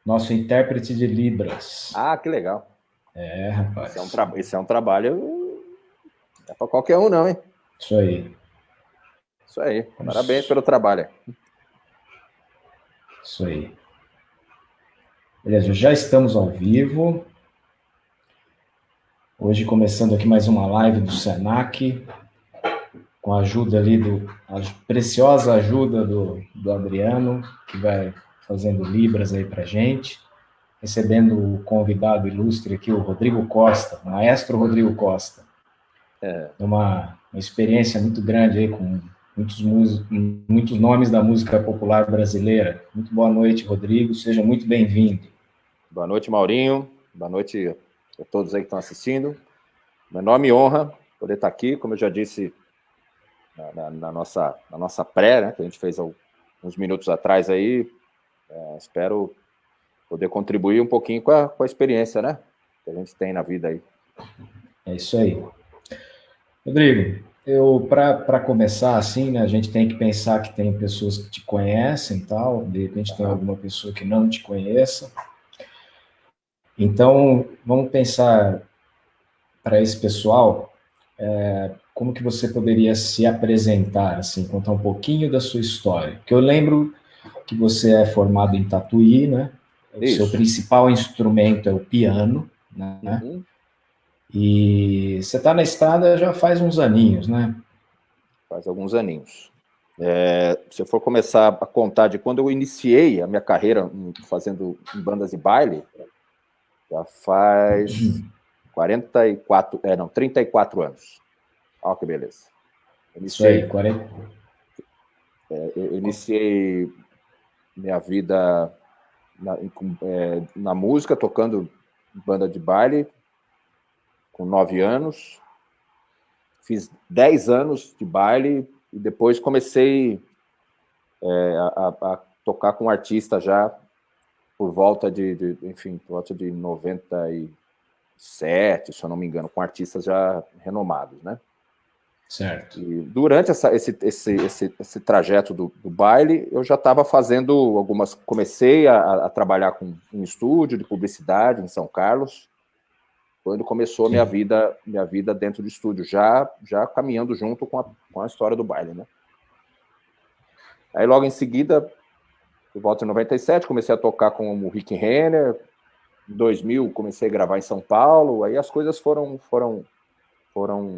Nosso intérprete de Libras. Ah, que legal. É, rapaz. Esse é um trabalho. Não é para qualquer um, não, hein? Isso aí. Isso aí. Parabéns pelo trabalho. Isso aí. Beleza, já estamos ao vivo. Hoje começando aqui mais uma live do Senac, com a ajuda ali a preciosa ajuda do Adriano, que vai fazendo Libras aí pra gente, recebendo o convidado ilustre aqui, o Rodrigo Costa, o maestro Rodrigo Costa. Uma experiência muito grande aí com muitos nomes da música popular brasileira. Muito boa noite, Rodrigo, seja muito bem-vindo. Boa noite, Maurinho. Boa noite a todos aí que estão assistindo. Uma enorme honra poder estar aqui, como eu já disse na nossa pré, né, que a gente fez uns minutos atrás aí. Espero poder contribuir um pouquinho com a experiência, né, que a gente tem na vida aí. É isso aí. Rodrigo, para começar assim, né, a gente tem que pensar que tem pessoas que te conhecem e tal, de repente tem alguma pessoa que não te conheça. Então, vamos pensar para esse pessoal, como que você poderia se apresentar, assim, contar um pouquinho da sua história. Porque eu lembro que você é formado em Tatuí, né? O seu principal instrumento é o piano, né? Uhum. E você está na estrada já faz uns aninhos, né? Faz alguns aninhos. Se eu for começar a contar de quando eu iniciei a minha carreira fazendo em bandas de baile, já faz 34 anos. Olha que beleza. Isso aí, 40. Eu iniciei minha vida na música, tocando banda de baile, com 9 anos. Fiz 10 anos de baile e depois comecei a tocar com artista já por volta por volta de 97, se eu não me engano, com artistas já renomados, né? Certo. E durante esse trajeto do baile, eu já estava fazendo algumas... Comecei a trabalhar com um estúdio de publicidade em São Carlos, quando começou a minha vida dentro do estúdio, já caminhando junto com a história do baile, né? Aí, logo em seguida, por volta de 97, comecei a tocar com o Rick Renner. Em 2000, comecei a gravar em São Paulo. Aí as coisas foram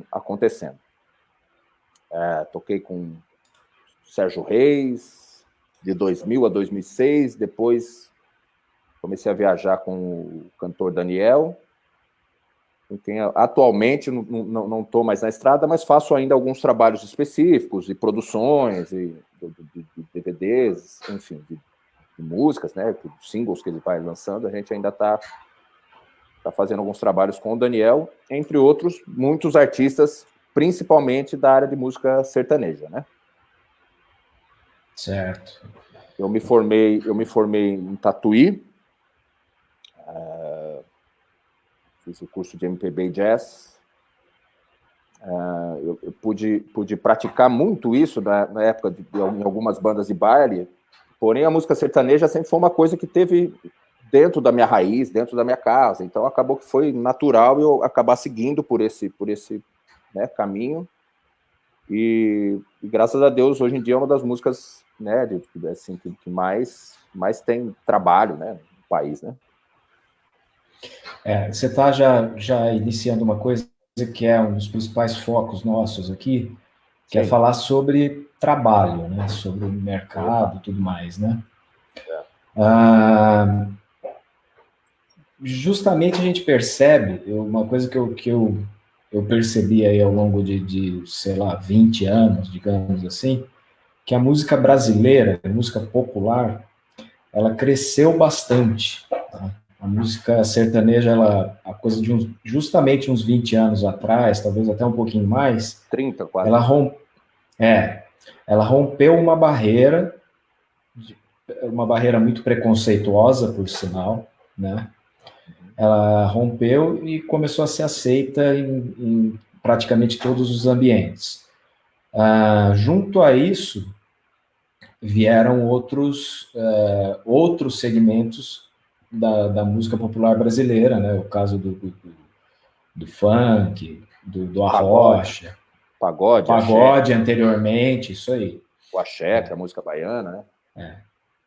acontecendo. Toquei com Sérgio Reis, de 2000 a 2006. Depois comecei a viajar com o cantor Daniel, com quem atualmente não estou mais na estrada, mas faço ainda alguns trabalhos específicos, de produções, de DVDs, enfim, de músicas, né, singles que ele vai lançando. A gente ainda está fazendo alguns trabalhos com o Daniel, entre outros, muitos artistas, principalmente da área de música sertaneja, né? Certo. Eu me formei em Tatuí, fiz o curso de MPB e Jazz. Eu pude praticar muito isso na época em algumas bandas de baile, porém a música sertaneja sempre foi uma coisa que teve dentro da minha raiz, dentro da minha casa, então acabou que foi natural eu acabar seguindo por esse né, caminho, e graças a Deus hoje em dia é uma das músicas, né, assim, que mais tem trabalho, né, no país, né. Você está já iniciando uma coisa que é um dos principais focos nossos aqui, que é falar sobre trabalho, né? Sobre o mercado e tudo mais, né? Justamente a gente percebe, uma coisa que eu percebi aí ao longo sei lá, 20 anos, digamos assim, que a música brasileira, a música popular, ela cresceu bastante. Tá? A música sertaneja, a coisa de justamente uns 20 anos atrás, talvez até um pouquinho mais, 30 quase. Ela rompeu uma barreira muito preconceituosa, por sinal, né? Ela rompeu e começou a ser aceita em praticamente todos os ambientes. Junto a isso, vieram outros segmentos da música popular brasileira, né? O caso do funk, do arrocha, o Pagode, axé, pagode anteriormente, isso aí. o axé, que é a música baiana, né?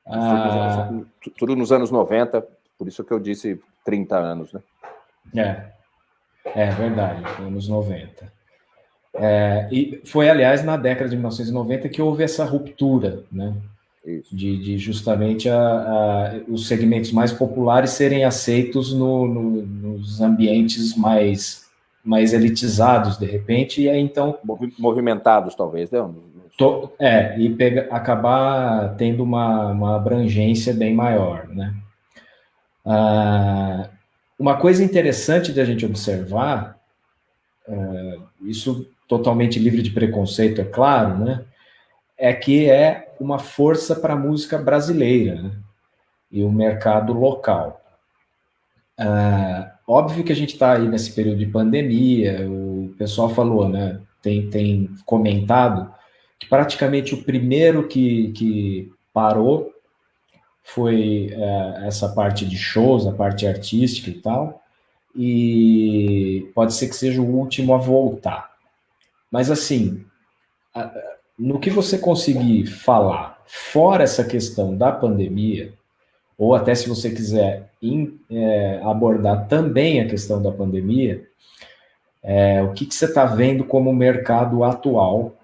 Isso Ah, tudo nos anos 90, por isso que eu disse 30 anos, né? é verdade, anos 90. E foi, aliás, na década de 1990 que houve essa ruptura, né? Isso. De justamente os segmentos mais populares serem aceitos nos ambientes mais elitizados, de repente, e aí então Movimentados, talvez, né? acabar tendo uma abrangência bem maior, né? Uma coisa interessante de a gente observar, isso totalmente livre de preconceito, é claro, né? É que é uma força para a música brasileira, né? E o mercado local. Óbvio que a gente está aí nesse período de pandemia, o pessoal falou, né? Tem comentado que praticamente o primeiro que parou foi essa parte de shows, a parte artística e tal, e pode ser que seja o último a voltar. Mas assim, no que você conseguir falar, fora essa questão da pandemia, ou até se você quiser abordar também a questão da pandemia, o que você está vendo como mercado atual,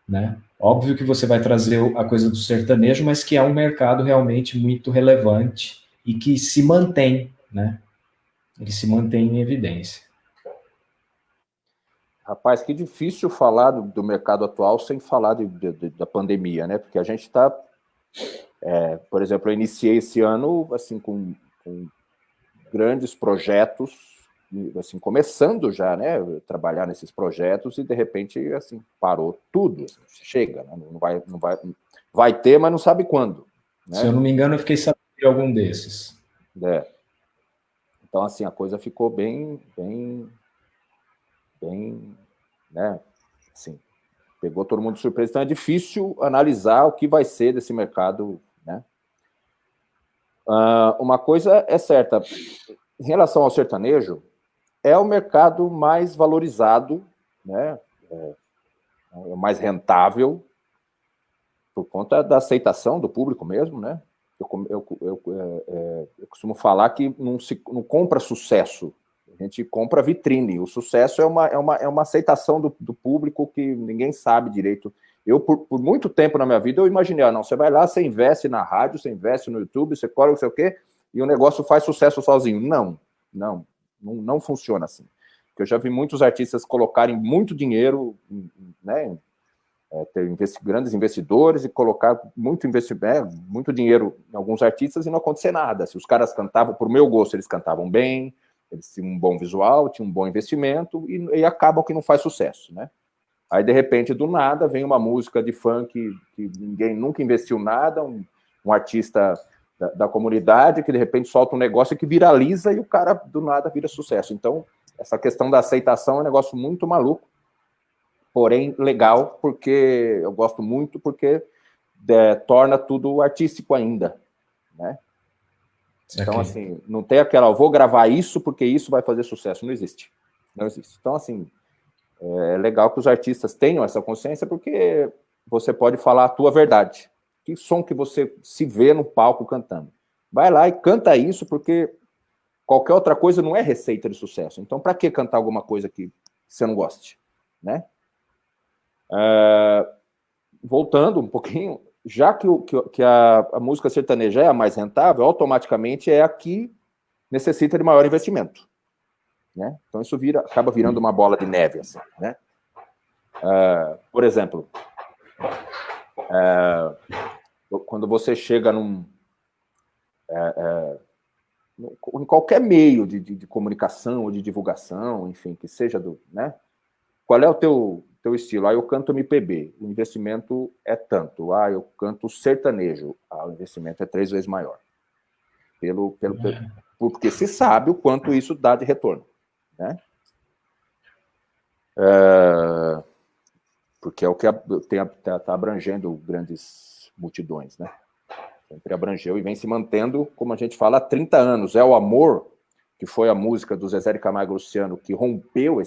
né? Óbvio que você vai trazer a coisa do sertanejo, mas que é um mercado realmente muito relevante e que se mantém, né? Ele se mantém em evidência. Rapaz, que difícil falar do mercado atual sem falar da pandemia, né? Porque a gente está, por exemplo, eu iniciei esse ano assim com grandes projetos, assim, começando já, né, trabalhar nesses projetos e de repente assim parou tudo, assim, chega, né? Vai ter, mas não sabe quando, né? Se eu não me engano, eu fiquei sabendo de algum desses. Então assim a coisa ficou bem, né? Assim, pegou todo mundo de surpresa. Então é difícil analisar o que vai ser desse mercado, né? Uma coisa é certa, em relação ao sertanejo, é o mercado mais valorizado, né? É mais rentável por conta da aceitação do público mesmo, né? Eu costumo falar que não compra sucesso, a gente compra vitrine. O sucesso é uma aceitação do público que ninguém sabe direito. Eu, por muito tempo na minha vida, eu imaginei, não, você vai lá, você investe na rádio, você investe no YouTube, você cobra não sei o quê, e o negócio faz sucesso sozinho. Não funciona assim. Porque eu já vi muitos artistas colocarem muito dinheiro, né, ter grandes investidores e colocar muito dinheiro em alguns artistas e não acontecer nada. Se os caras cantavam, por meu gosto, eles cantavam bem, eles tinham um bom visual, tinham um bom investimento e acabam que não faz sucesso, né? Aí, de repente, do nada, vem uma música de funk que ninguém nunca investiu nada, um artista da comunidade que, de repente, solta um negócio que viraliza e o cara, do nada, vira sucesso. Então, essa questão da aceitação é um negócio muito maluco, porém legal, porque eu gosto muito, porque torna tudo artístico ainda, né? Então, assim, não tem aquela, vou gravar isso porque isso vai fazer sucesso. Não existe. Não existe. Então, assim, é legal que os artistas tenham essa consciência, porque você pode falar a tua verdade. Que som que você se vê no palco cantando. Vai lá e canta isso, porque qualquer outra coisa não é receita de sucesso. Então, para que cantar alguma coisa que você não goste, né? Voltando um pouquinho, já que a música sertaneja é a mais rentável, automaticamente é a que necessita de maior investimento, né? Então isso acaba virando uma bola de neve, assim, né? Por exemplo, quando você chega em qualquer meio de comunicação ou de divulgação, enfim, que seja né? Qual é o teu estilo? Eu canto MPB, o investimento é tanto. Eu canto sertanejo, o investimento é 3 vezes maior. Porque se sabe o quanto isso dá de retorno, né? Porque é o que está abrangendo grandes multidões, né? Sempre abrangeu e vem se mantendo, como a gente fala, há 30 anos. É o Amor, que foi a música do Zezé de Camargo e Luciano, que rompeu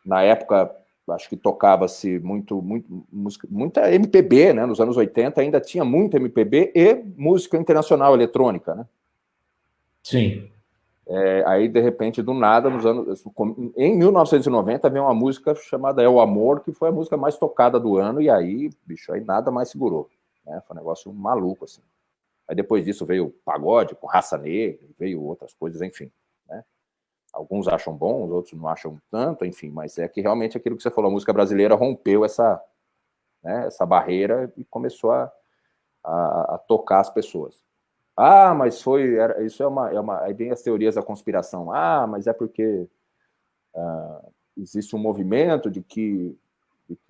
na época, acho que tocava-se muita MPB, né? Nos anos 80 ainda tinha muita MPB e música internacional eletrônica, né? Sim. Aí, de repente, do nada, em 1990, veio uma música chamada É o Amor, que foi a música mais tocada do ano, e aí, bicho, aí nada mais segurou. Né? Foi um negócio maluco, assim. Aí depois disso veio o pagode, com Raça Negra, veio outras coisas, enfim. Né? Alguns acham bom, outros não acham tanto, enfim, mas é que realmente aquilo que você falou, a música brasileira rompeu essa barreira e começou a tocar as pessoas. Ah, mas isso é uma... Aí vem as teorias da conspiração. Ah, mas é porque existe um movimento de que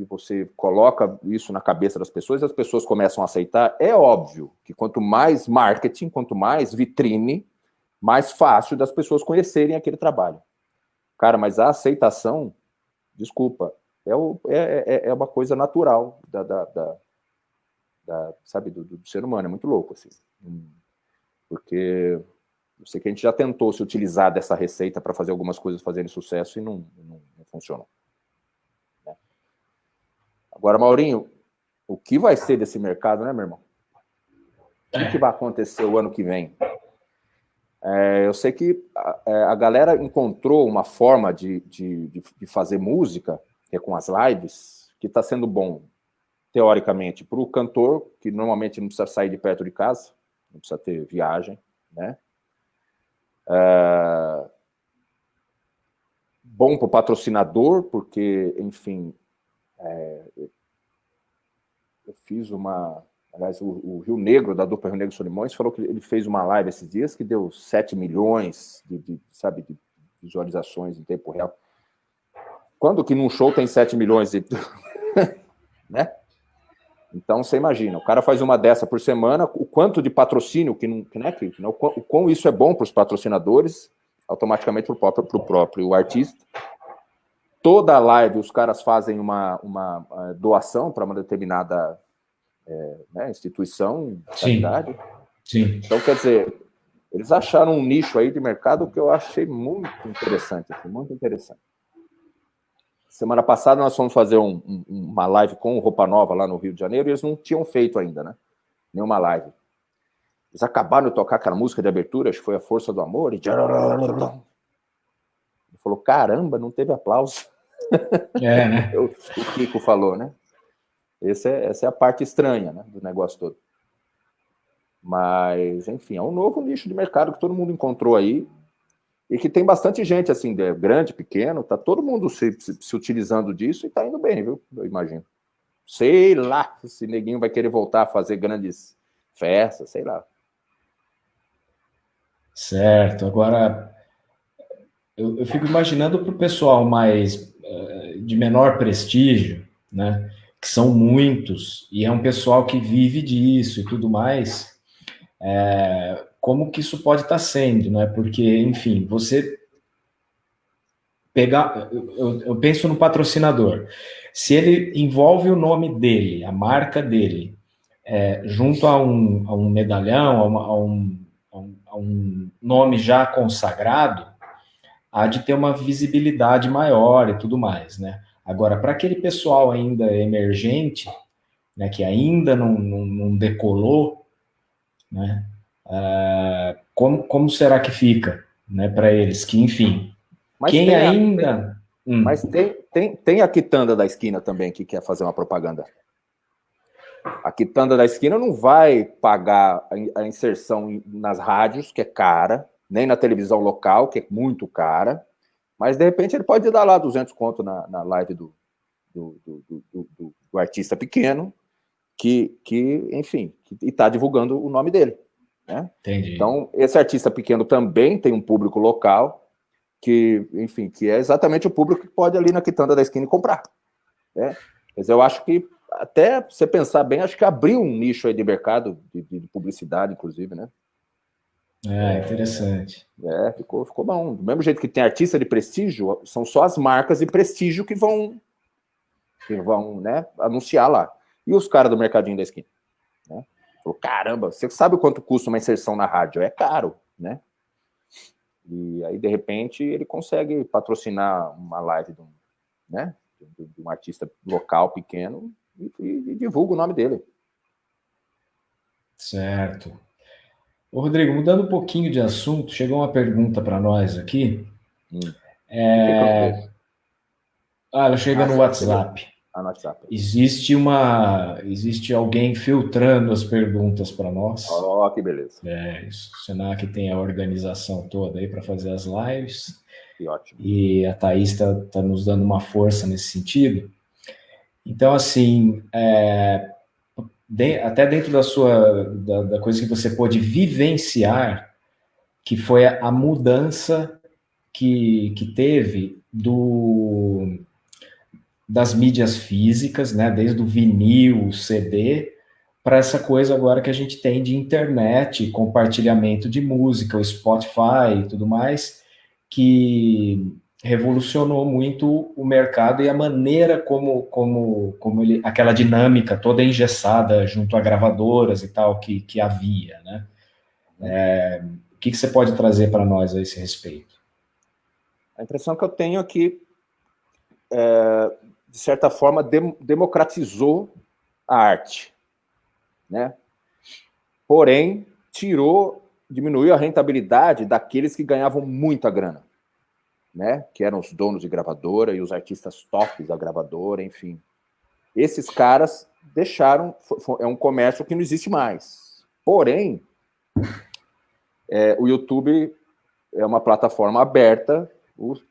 você coloca isso na cabeça das pessoas e as pessoas começam a aceitar. É óbvio que quanto mais marketing, quanto mais vitrine, mais fácil das pessoas conhecerem aquele trabalho. Cara, mas a aceitação, desculpa, é uma coisa natural sabe, do ser humano. É muito louco, assim. Porque eu sei que a gente já tentou se utilizar dessa receita para fazer algumas coisas fazerem sucesso e não funcionou. Né? Agora, Maurinho, o que vai ser desse mercado, né, meu irmão? O que vai acontecer o ano que vem? Eu sei que a galera encontrou uma forma de fazer música, que é com as lives, que está sendo bom, teoricamente, para o cantor, que normalmente não precisa sair de perto de casa, não precisa ter viagem, né? Bom para o patrocinador, porque, enfim, eu fiz aliás, o Rio Negro, da dupla Rio Negro Solimões, falou que ele fez uma live esses dias que deu 7 milhões de visualizações em tempo real. Quando que num show tem 7 milhões de... né? Então, você imagina, o cara faz uma dessa por semana, o quanto de patrocínio, o quão isso é bom para os patrocinadores, automaticamente para o próprio artista. Toda live os caras fazem uma doação para uma determinada instituição, caridade. Sim. Então, quer dizer, eles acharam um nicho aí de mercado que eu achei muito interessante, assim, muito interessante. Semana passada nós fomos fazer uma live com o Roupa Nova lá no Rio de Janeiro e eles não tinham feito ainda, né? Nenhuma live. Eles acabaram de tocar aquela música de abertura, acho que foi A Força do Amor, e... Ele falou, caramba, não teve aplauso. Né? O Kiko falou, né? Essa é a parte estranha, né, do negócio todo. Mas, enfim, é um novo nicho de mercado que todo mundo encontrou aí e que tem bastante gente, assim, grande, pequeno, tá todo mundo se utilizando disso e tá indo bem, viu? Eu imagino. Sei lá se neguinho vai querer voltar a fazer grandes festas, sei lá. Certo. Agora, eu fico imaginando para o pessoal mais de menor prestígio, né? Que são muitos, e é um pessoal que vive disso e tudo mais, como que isso pode estar sendo, né? Porque, enfim, você pegar... Eu penso no patrocinador. Se ele envolve o nome dele, a marca dele, junto a um medalhão, a um nome já consagrado, há de ter uma visibilidade maior e tudo mais, né? Agora, para aquele pessoal ainda emergente, né, que ainda não decolou, né, como será que fica, né, para eles? Que, enfim, mas quem ainda... Mas tem a quitanda da esquina também que quer fazer uma propaganda. A quitanda da esquina não vai pagar a inserção nas rádios, que é cara, nem na televisão local, que é muito cara, mas de repente ele pode dar lá 200 conto na live do artista pequeno, que enfim, está divulgando o nome dele. Né? Entendi. Então, esse artista pequeno também tem um público local, que, enfim, que é exatamente o público que pode ali na quitanda da esquina comprar. Né? Quer dizer, eu acho que, até você pensar bem, acho que abriu um nicho aí de mercado, de publicidade, inclusive, né? Interessante. Ficou bom. Do mesmo jeito que tem artista de prestígio, são só as marcas de prestígio que vão né, anunciar lá. E os caras do mercadinho da esquina. Né? Falou, caramba, você sabe o quanto custa uma inserção na rádio? É caro, né? E aí, de repente, ele consegue patrocinar uma live né, de um artista local pequeno e divulga o nome dele. Certo. Ô, Rodrigo, mudando um pouquinho de assunto, chegou uma pergunta para nós aqui. Por que eu não vejo? Ela chega no WhatsApp. No WhatsApp. Existe alguém filtrando as perguntas para nós. Oh, que beleza. Isso. O Senac tem a organização toda aí para fazer as lives. Que ótimo. E a Thaís está nos dando uma força nesse sentido. Então, assim, até dentro da coisa que você pôde vivenciar, que foi a mudança que teve das mídias físicas, né, desde o vinil, o CD, para essa coisa agora que a gente tem de internet, compartilhamento de música, o Spotify e tudo mais, que revolucionou muito o mercado e a maneira como ele, aquela dinâmica toda engessada junto a gravadoras e tal que havia, né? O que você pode trazer para nós a esse respeito? A impressão que eu tenho é que, de certa forma, democratizou a arte, né? Porém, diminuiu a rentabilidade daqueles que ganhavam muita grana, né? Que eram os donos de gravadora e os artistas tops da gravadora, enfim. Esses caras deixaram, é um comércio que não existe mais. Porém, o YouTube é uma plataforma aberta,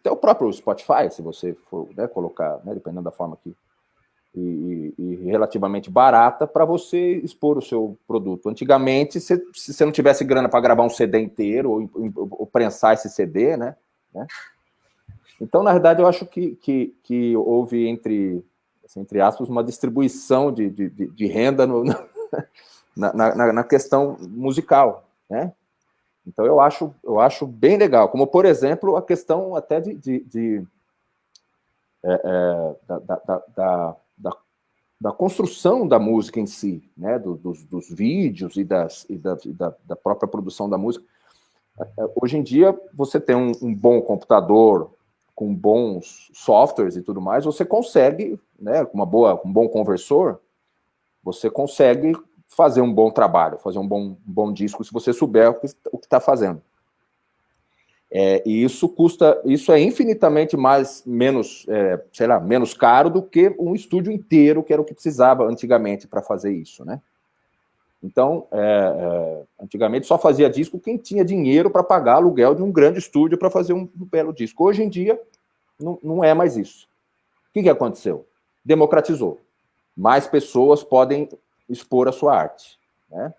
até o próprio Spotify, se você for, né, colocar, né, dependendo da forma que e relativamente barata para você expor o seu produto. Antigamente, se você não tivesse grana para gravar um CD inteiro ou prensar esse CD, né? Então, na verdade, eu acho que houve, entre aspas, uma distribuição de renda na questão musical, né? Então, eu acho bem legal. Como, por exemplo, a questão até da construção da música em si, né? Dos vídeos e da própria produção da música. Hoje em dia, você tem um bom computador com bons softwares e tudo mais, você consegue, né, com um bom conversor, você consegue fazer um bom trabalho, fazer um bom disco, se você souber o que está fazendo. E isso é infinitamente menos caro do que um estúdio inteiro, que era o que precisava antigamente para fazer isso, né? Então, antigamente só fazia disco quem tinha dinheiro para pagar aluguel de um grande estúdio para fazer um belo disco. Hoje em dia, não é mais isso. O que aconteceu? Democratizou. Mais pessoas podem expor a sua arte, né?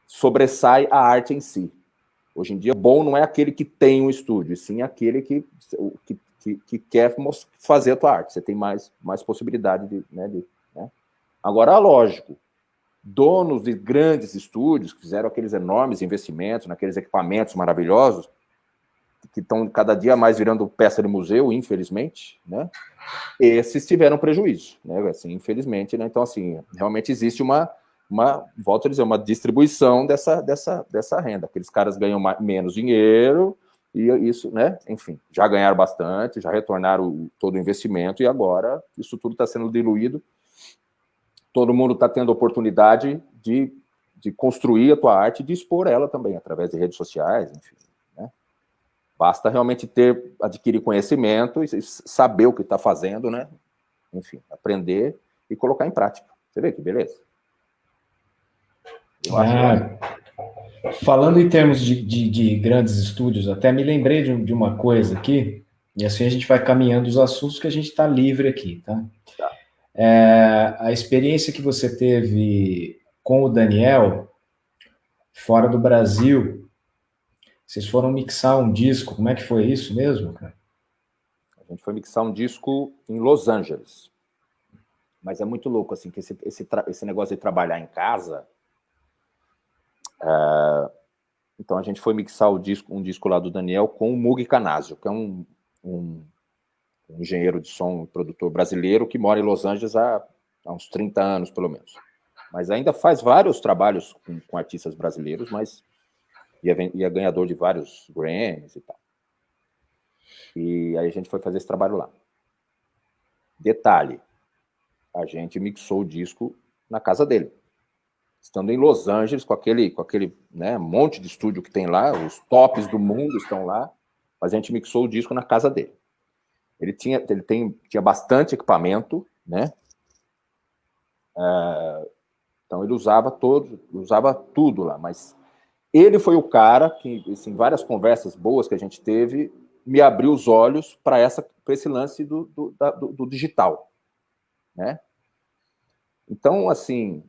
Sobressai a arte em si. Hoje em dia, bom não é aquele que tem um estúdio, e sim aquele que quer fazer a tua arte. Você tem mais possibilidade né? Agora, lógico, donos de grandes estúdios, que fizeram aqueles enormes investimentos naqueles equipamentos maravilhosos, que estão cada dia mais virando peça de museu, infelizmente, né? Esses tiveram prejuízo, né? Assim, infelizmente, né? Então, assim, realmente existe volto a dizer, uma distribuição dessa renda. Aqueles caras ganham menos dinheiro e isso, né? Enfim, já ganharam bastante, já retornaram todo o investimento e agora isso tudo está sendo diluído. Todo mundo está tendo oportunidade de construir a tua arte e de expor ela também, através de redes sociais, enfim, né? Basta realmente adquirir conhecimento e saber o que está fazendo, né? Enfim, aprender e colocar em prática. Você vê que beleza? Falando em termos de grandes estúdios, até me lembrei de uma coisa aqui, e assim a gente vai caminhando os assuntos que a gente está livre aqui, tá? A experiência que você teve com o Daniel, fora do Brasil, vocês foram mixar um disco, como é que foi isso mesmo, cara? A gente foi mixar um disco em Los Angeles. Mas é muito louco, assim, que esse negócio de trabalhar em casa... Então a gente foi mixar um disco lá do Daniel com o Mugi Canazio, que é um engenheiro de som, produtor brasileiro que mora em Los Angeles há uns 30 anos, pelo menos. mas ainda faz vários trabalhos com artistas brasileiros, mas e é ganhador de vários Grammys e tal. E aí a gente foi fazer esse trabalho lá. Detalhe, a gente mixou o disco na casa dele. Estando em Los Angeles, com aquele né, monte de estúdio que tem lá, os tops do mundo estão lá, mas a gente mixou o disco na casa dele. Ele tinha bastante equipamento, né? Então ele usava tudo lá, mas ele foi o cara que, assim, várias conversas boas que a gente teve, me abriu os olhos para esse lance do digital, né? Então, assim,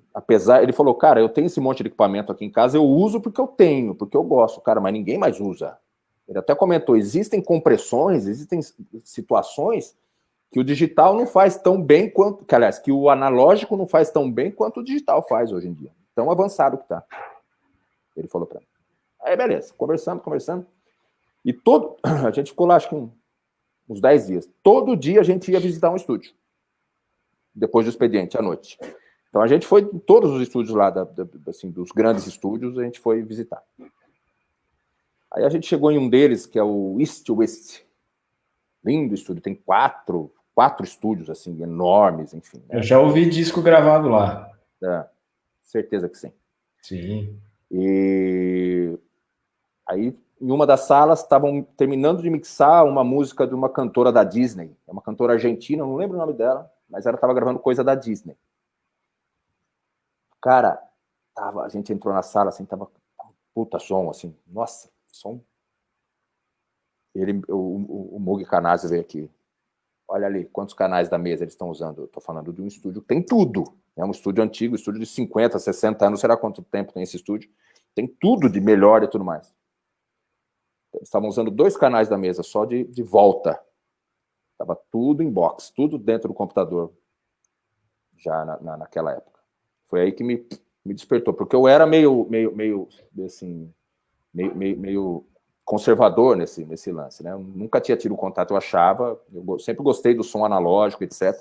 ele falou, cara, eu tenho esse monte de equipamento aqui em casa, eu uso porque eu tenho, porque eu gosto, cara, mas ninguém mais usa. Ele até comentou, existem compressões, existem situações que o digital não faz tão bem quanto, aliás, que o analógico não faz tão bem quanto o digital faz hoje em dia. Tão avançado que tá. Ele falou para mim. Aí, beleza, conversando. E a gente ficou lá, acho que uns 10 dias. Todo dia a gente ia visitar um estúdio. Depois do expediente, à noite. Então a gente foi em todos os estúdios lá, assim, dos grandes estúdios, a gente foi visitar. Aí a gente chegou em um deles, que é o East West. Lindo estúdio, tem quatro estúdios, assim, enormes, enfim. Né? Eu já ouvi disco gravado lá. Certeza que sim. Sim. E aí, em uma das salas, estavam terminando de mixar uma música de uma cantora da Disney. É uma cantora argentina, não lembro o nome dela, mas ela estava gravando coisa da Disney. Cara, a gente entrou na sala, assim, tava puta som, assim, nossa, som. O Mugi Canazzi veio aqui. Olha ali, quantos canais da mesa eles estão usando? Eu tô falando de um estúdio que tem tudo. É um estúdio antigo, estúdio de 50, 60 anos, será quanto tempo tem esse estúdio? Tem tudo de melhor e tudo mais. Eles estavam usando 2 canais da mesa, só de volta. Estava tudo em box, tudo dentro do computador, já naquela época. Foi aí que me despertou, porque eu era meio conservador nesse lance, né? Eu nunca tinha tido contato, eu sempre gostei do som analógico, etc.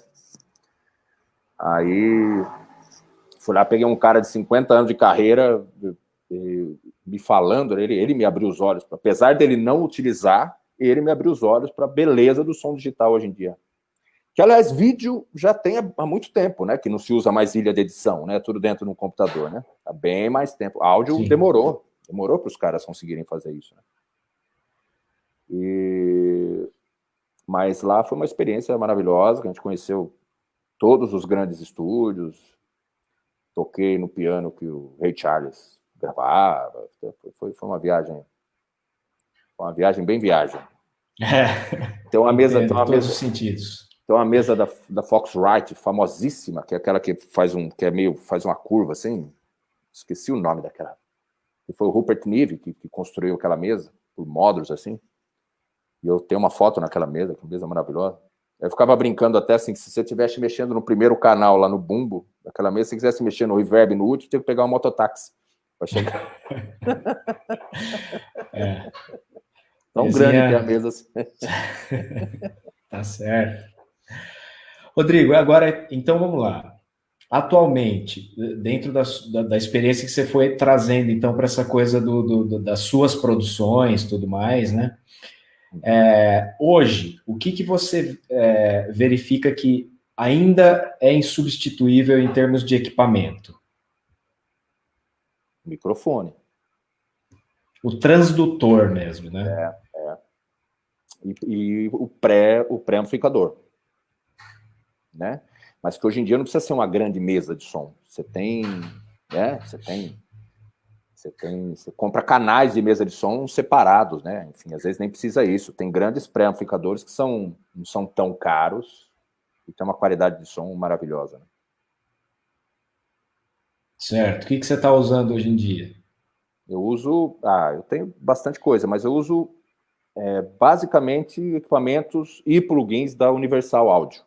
Aí fui lá, peguei um cara de 50 anos de carreira, me falando, ele me abriu os olhos, apesar dele não utilizar, ele me abriu os olhos para a beleza do som digital hoje em dia. Que, aliás, vídeo já tem há muito tempo, né? Que não se usa mais ilha de edição, né? Tudo dentro de um computador, né? Há bem mais tempo. Áudio Sim. demorou para os caras conseguirem fazer isso, né? Mas lá foi uma experiência maravilhosa, que a gente conheceu todos os grandes estúdios, toquei no piano que o Ray Charles gravava, foi uma viagem bem viagem. Tem uma mesa, todos os sentidos. Tem uma mesa da Foxrite, famosíssima, que é aquela que faz uma curva assim, esqueci o nome daquela, que foi o Rupert Neve que construiu aquela mesa, por módulos assim, e eu tenho uma foto naquela mesa, que mesa maravilhosa. Eu ficava brincando até assim, que se você estivesse mexendo no primeiro canal lá no bumbo daquela mesa, se você quisesse mexer no reverb no último, tem que pegar um mototáxi para chegar. Tão grande que é a mesa assim. Tá certo. Rodrigo, agora, então vamos lá. Atualmente, dentro da experiência que você foi trazendo, então, para essa coisa das suas produções, tudo mais, né? Hoje, o que você verifica que ainda é insubstituível em termos de equipamento? Microfone. O transdutor mesmo, né? E o pré-amplificador, né? Mas que hoje em dia não precisa ser uma grande mesa de som. Você tem, né? Você compra canais de mesa de som separados, né? Enfim, às vezes nem precisa isso. Tem grandes pré-amplificadores que não são tão caros e tem uma qualidade de som maravilhosa. Né? Certo. O que você está usando hoje em dia? Eu tenho bastante coisa, mas eu uso basicamente equipamentos e plugins da Universal Audio.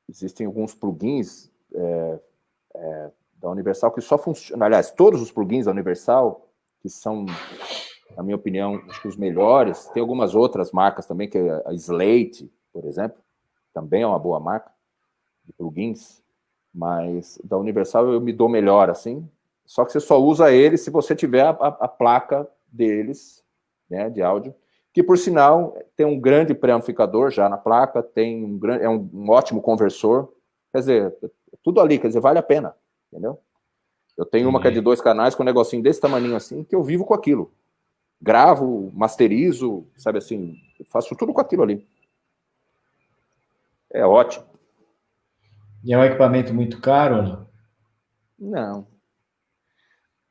Existem alguns plugins da Universal que só funcionam. Aliás, todos os plugins da Universal, que são, na minha opinião, acho que os melhores. Tem algumas outras marcas também, que é a Slate, por exemplo, também é uma boa marca. de plugins, mas da Universal eu me dou melhor, assim, só que você só usa ele se você tiver a placa deles, né, de áudio, que, por sinal, tem um grande pré-amplificador já na placa, tem um ótimo conversor, quer dizer, tudo ali, quer dizer, vale a pena, entendeu? Eu tenho uma que é de 2 canais com um negocinho desse tamaninho assim, que eu vivo com aquilo. Gravo, masterizo, sabe assim, faço tudo com aquilo ali. É ótimo. E é um equipamento muito caro ou não? Não.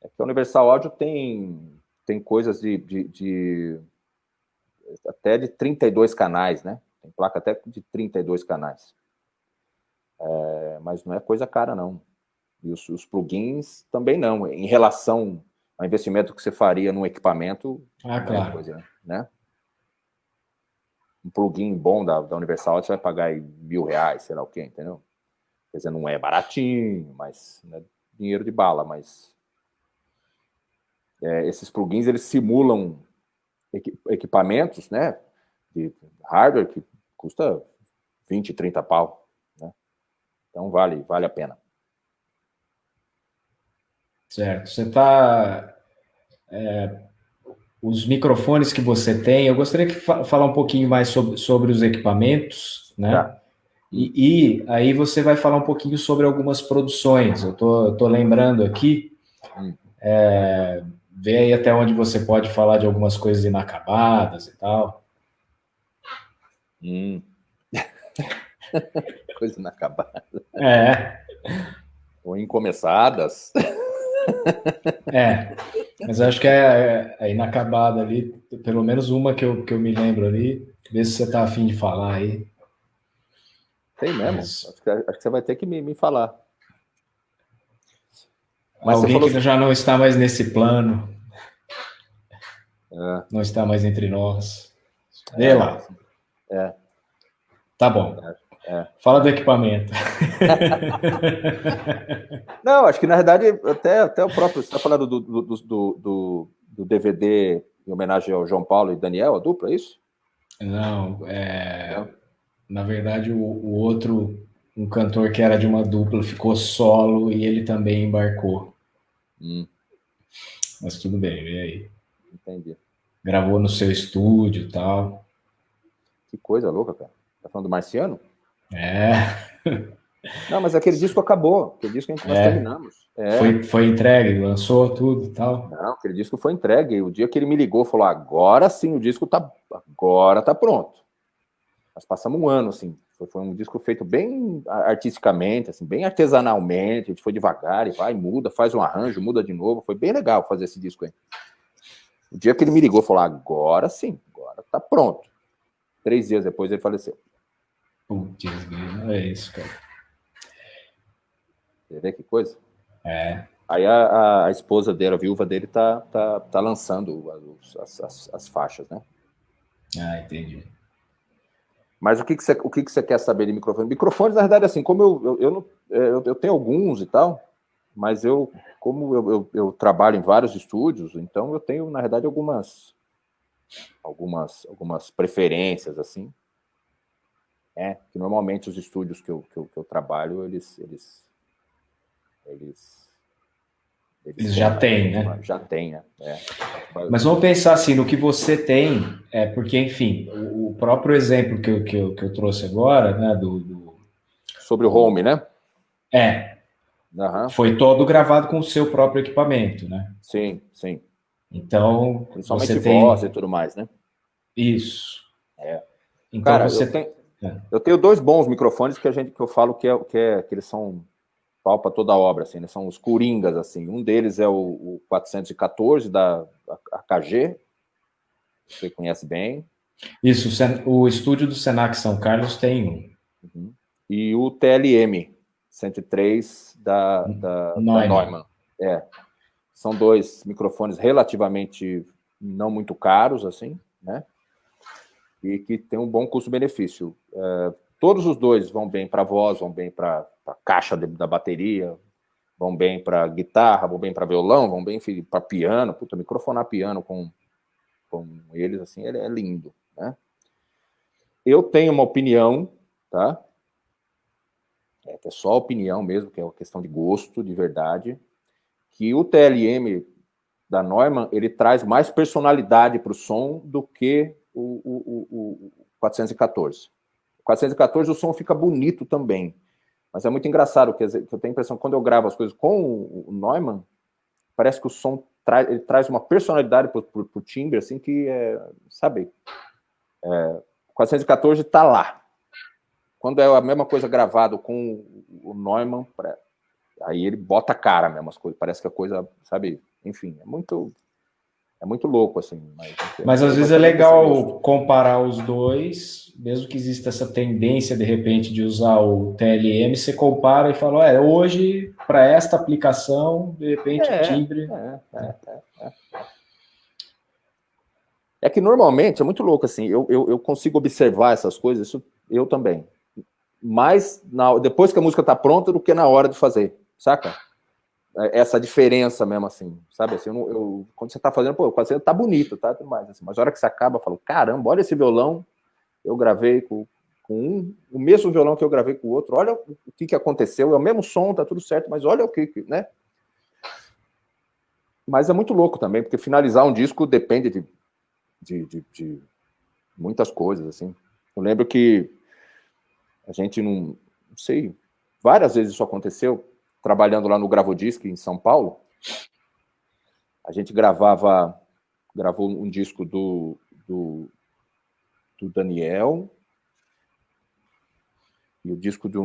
É que a Universal Audio tem coisas até de 32 canais, né? Tem placa até de 32 canais. Mas não é coisa cara, não. E os plugins também não. Em relação ao investimento que você faria num equipamento, não é Claro. coisa, né? Um plugin bom da Universal Audio, você vai pagar aí R$1.000, sei lá o quê, entendeu? Quer dizer, não é baratinho, mas não é dinheiro de bala, mas esses plugins, eles simulam equipamentos, né, de hardware que custa 20, 30 pau, né? Então vale a pena. Certo. Você está... os microfones que você tem, eu gostaria de falar um pouquinho mais sobre os equipamentos, né? Tá. E aí você vai falar um pouquinho sobre algumas produções. Eu tô lembrando aqui, ver aí até onde você pode falar de algumas coisas inacabadas e tal. Coisa inacabada. É, Ou incomeçadas. mas acho que é inacabada ali, pelo menos uma que eu me lembro ali. Vê se você está afim de falar aí. Tem mesmo? Mas Acho que você vai ter que me falar. Mas alguém você falou que já não está mais nesse plano, assim, não está mais entre nós. Vê não, lá. assim, é, Tá bom. é. Fala do equipamento. Não, acho que na verdade até o próprio, você está falando do DVD em homenagem ao João Paulo e Daniel, a dupla, é isso? Não, Não. na verdade o outro, um cantor que era de uma dupla, ficou solo e ele também embarcou. Mas tudo bem, vê aí. Entendi. Gravou no seu estúdio e tal. Que coisa louca, cara. Tá falando do Marciano? É, Não, mas aquele disco acabou. Aquele disco nós terminamos. foi entregue, lançou tudo e tal. Não, aquele disco foi entregue. E o dia que ele me ligou, falou: agora sim, o disco agora tá pronto. Nós passamos um ano, assim. Foi um disco feito bem artisticamente, assim, bem artesanalmente. A gente foi devagar e vai, muda, faz um arranjo, muda de novo. Foi bem legal fazer esse disco aí. O dia que ele me ligou, falou: agora sim, agora tá pronto. 3 dias depois ele faleceu. Putz, é isso, cara. Você vê que coisa? Aí a esposa dele, a viúva dele, tá lançando as faixas, né? Ah, entendi. Mas o que você quer saber de microfone? Microfones, na verdade, assim, como eu tenho alguns e tal, mas como eu trabalho em vários estúdios, então eu tenho, na verdade, algumas preferências, assim, que normalmente os estúdios que eu trabalho, eles Já têm, né? Já tem, né? Mas vamos pensar assim, no que você tem, porque, enfim, o próprio exemplo que eu trouxe agora, né, Sobre o home, né? foi todo gravado com o seu próprio equipamento, né? Sim, sim. Então, Principalmente você voz tem... e tudo mais, né? Isso. Então, Cara, você... eu tenho 2 bons microfones que eu falo que eles são pau para toda a obra, assim, né? São os coringas, assim. Um deles é o 414 da AKG, você conhece bem. Isso, o estúdio do Senac São Carlos tem um. E o TLM 103 da Neumann. São 2 microfones relativamente não muito caros, assim, né? E que tem um bom custo-benefício. Todos os 2 vão bem para voz, vão bem para a caixa da bateria, vão bem para guitarra, vão bem para violão, vão bem para piano. Puta, microfonar piano com eles, assim, ele é lindo, né? Eu tenho uma opinião, tá? é só opinião mesmo, que é uma questão de gosto, de verdade, que o TLM da Neumann, ele traz mais personalidade para o som do que o 414. O 414, o som fica bonito também, mas é muito engraçado, que eu tenho a impressão que quando eu gravo as coisas com o Neumann, parece que o som ele traz uma personalidade para o timbre, assim, que sabe, o 414 está lá. Quando é a mesma coisa gravado com o Neumann, aí ele bota a cara mesmo as coisas, parece que a coisa, sabe, enfim, é muito louco, assim. Mas às vezes é legal comparar os dois, mesmo que exista essa tendência, de repente, de usar o TLM, você compara e fala, hoje, para esta aplicação, de repente, o timbre... É que normalmente, é muito louco, assim, eu consigo observar essas coisas, isso eu também, mais depois que a música tá pronta do que na hora de fazer, saca? Essa diferença mesmo, assim, sabe? Assim, quando você tá fazendo, você tá bonito, tá? Tudo mais, assim, mas a hora que você acaba, eu falo, caramba, olha esse violão, eu gravei com o mesmo violão que eu gravei com o outro, olha o que aconteceu, é o mesmo som, tá tudo certo, mas olha o que, né? Mas é muito louco também, porque finalizar um disco depende de muitas coisas, assim. Eu lembro que a gente não sei, várias vezes isso aconteceu, trabalhando lá no Gravodisc, em São Paulo. A gente gravou um disco do Daniel e o disco de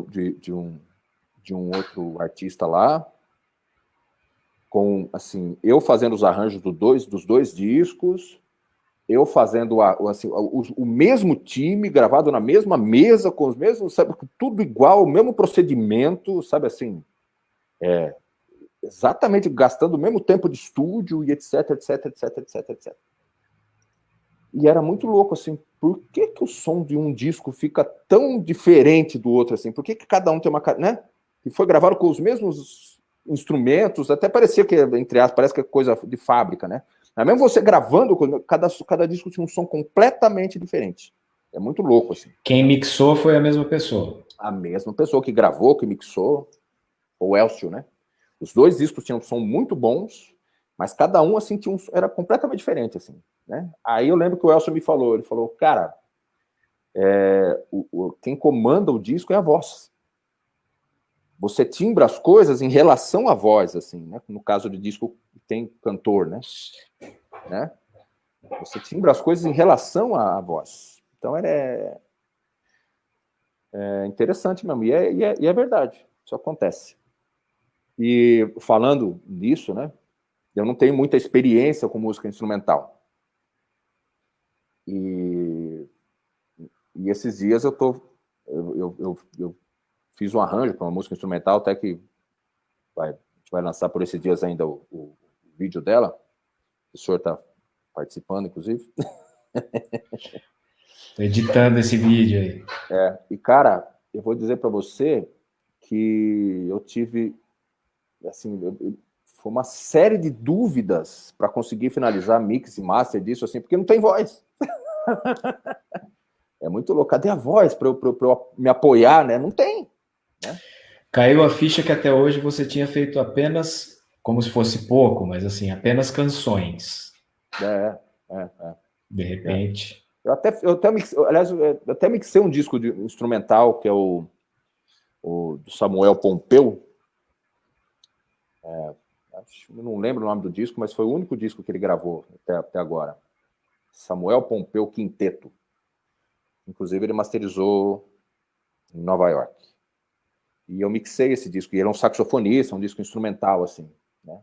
um outro artista lá, com, assim, eu fazendo os arranjos dos dois discos, eu fazendo assim, o mesmo time, gravado na mesma mesa, com os mesmos, sabe, tudo igual, o mesmo procedimento, sabe, assim, exatamente gastando o mesmo tempo de estúdio e etc, etc, etc, etc, etc. E era muito louco, assim, por que o som de um disco fica tão diferente do outro, assim? Por que cada um tem uma, né? E foi gravado com os mesmos instrumentos, até parecia que, entre aspas, parece que é coisa de fábrica, né? Mas mesmo você gravando, cada disco tinha um som completamente diferente. É muito louco, assim. Quem mixou foi a mesma pessoa. A mesma pessoa que gravou, que mixou, o Elcio, né? Os dois discos tinham um som muito bons, mas cada um, assim, era completamente diferente, assim, né? Aí eu lembro que o Elcio me falou, ele falou, cara, quem comanda o disco é a voz. Você timbra as coisas em relação à voz, assim, né? No caso de disco tem cantor, né? Você timbra as coisas em relação à voz. Então é interessante mesmo, e é verdade, isso acontece. E falando nisso, né? Eu não tenho muita experiência com música instrumental. E esses dias eu fiz um arranjo para uma música instrumental, até que a gente vai lançar por esses dias ainda o vídeo dela. O senhor está participando, inclusive. Estou editando esse vídeo aí. E, cara, eu vou dizer para você que eu tive, assim, foi uma série de dúvidas para conseguir finalizar mix e master disso, assim, porque não tem voz. É muito louco. Cadê a voz para eu me apoiar, né? Não tem. Né? Caiu a ficha que até hoje você tinha feito apenas, como se fosse pouco, mas assim, apenas canções. De repente. Eu até mixei um disco de instrumental, que é o do Samuel Pompeu. Eu não lembro o nome do disco, mas foi o único disco que ele gravou até agora. Samuel Pompeu Quinteto. Inclusive, ele masterizou em Nova York. E eu mixei esse disco. E ele é um saxofonista, um disco instrumental, assim, né?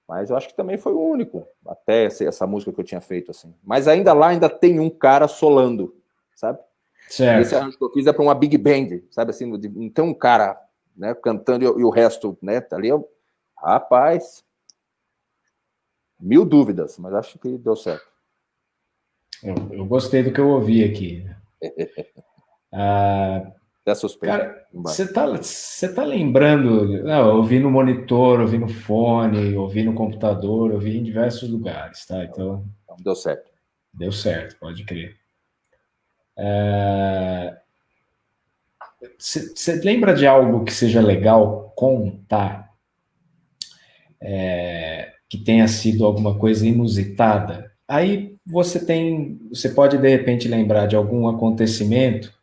Mas eu acho que também foi o único, até essa música que eu tinha feito, assim. Mas ainda tem um cara solando, sabe? Certo. E esse arranjo que eu fiz é para uma big band, sabe assim? Não tem um cara, né, cantando e o resto, né, tá ali. Rapaz, 1000 dúvidas, mas acho que deu certo. Eu gostei do que eu ouvi aqui. É suspeito. Cara, você tá lembrando? Não, eu ouvi no monitor, ouvi no fone, ouvi no computador, ouvi em diversos lugares, tá? Então deu certo. Deu certo, pode crer. Você lembra de algo que seja legal contar, que tenha sido alguma coisa inusitada? Aí você pode de repente lembrar de algum acontecimento,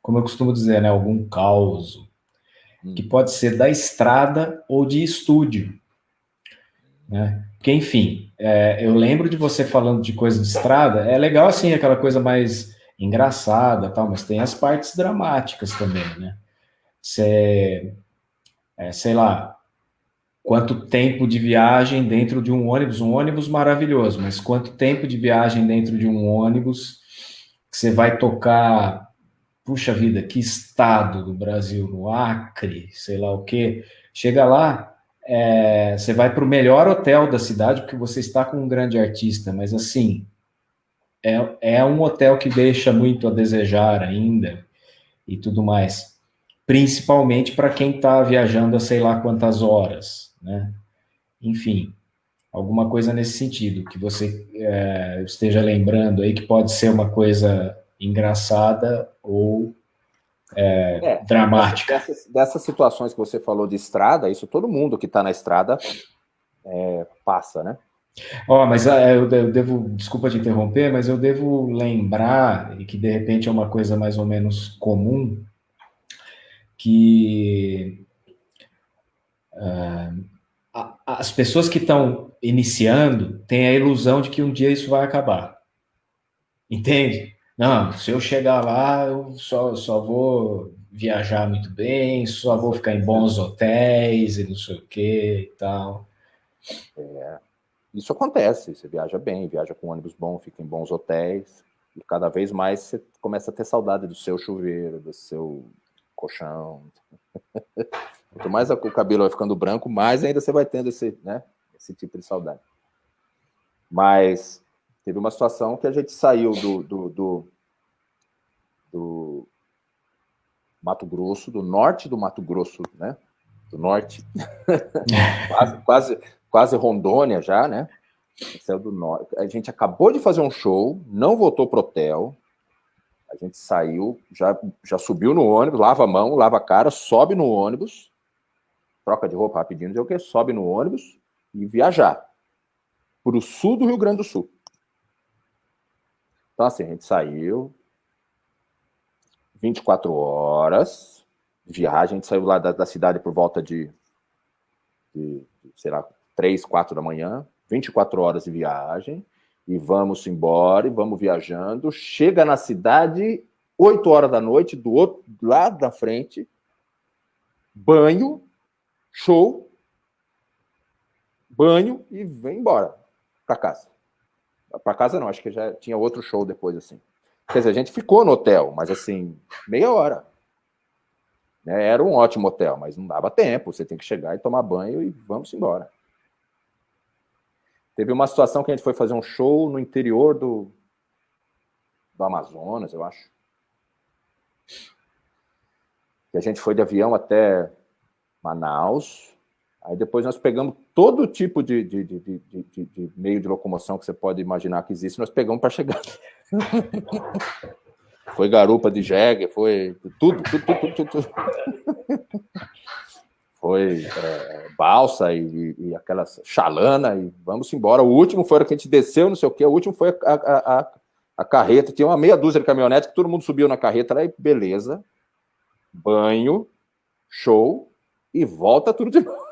como eu costumo dizer, né, algum caos, que Hum. pode ser da estrada ou de estúdio, né? Porque, enfim, eu lembro de você falando de coisa de estrada, é legal assim, aquela coisa mais engraçada, tal, mas tem as partes dramáticas também, né? Você, sei lá, quanto tempo de viagem dentro de um ônibus maravilhoso, mas quanto tempo de viagem dentro de um ônibus que você vai tocar, puxa vida, que estado do Brasil, no Acre, sei lá o quê. Chega lá, você vai para o melhor hotel da cidade, porque você está com um grande artista, mas assim, é um hotel que deixa muito a desejar ainda e tudo mais. Principalmente para quem está viajando a sei lá quantas horas, né? Enfim, alguma coisa nesse sentido, que você esteja lembrando aí, que pode ser uma coisa engraçada ou dramática. Dessas situações que você falou de estrada, isso todo mundo que está na estrada passa, né? Mas eu devo, desculpa te interromper, mas eu devo lembrar, e que de repente é uma coisa mais ou menos comum, que as pessoas que estão iniciando têm a ilusão de que um dia isso vai acabar. Entende? Não, se eu chegar lá, eu só vou viajar muito bem, só vou ficar em bons hotéis e não sei o que e tal. Isso acontece, você viaja bem, viaja com ônibus bom, fica em bons hotéis, e cada vez mais você começa a ter saudade do seu chuveiro, do seu colchão. Quanto mais o cabelo vai ficando branco, mais ainda você vai tendo esse tipo de saudade. Mas teve uma situação que a gente saiu do Mato Grosso, do norte do Mato Grosso, né? Do norte. quase Rondônia já, né? Saiu do norte. A gente acabou de fazer um show, não voltou pro hotel. A gente saiu, já subiu no ônibus, lava a mão, lava a cara, sobe no ônibus, troca de roupa rapidinho, não sei o que, sobe no ônibus e viajar para o sul do Rio Grande do Sul. Então, assim, a gente saiu 24 horas de viagem, a gente saiu lá da cidade por volta de sei lá, 3, 4 da manhã, 24 horas de viagem, e vamos embora, e vamos viajando, chega na cidade, 8 horas da noite, do outro lado da frente, banho, show, banho, e vem embora para casa. Para casa não, acho que já tinha outro show depois, assim. Quer dizer, a gente ficou no hotel, mas assim, meia hora. Né? Era um ótimo hotel, mas não dava tempo, você tem que chegar e tomar banho e vamos embora. Teve uma situação que a gente foi fazer um show no interior do Amazonas, eu acho. E a gente foi de avião até Manaus. Aí depois nós pegamos todo tipo de meio de locomoção que você pode imaginar que existe, nós pegamos para chegar. Foi garupa de jegue, foi tudo. Foi balsa e aquela chalana, e vamos embora. O último foi a que a gente desceu, não sei o quê, o último foi a carreta. Tinha uma meia dúzia de caminhonetes que todo mundo subiu na carreta, aí beleza, banho, show, e volta tudo de novo.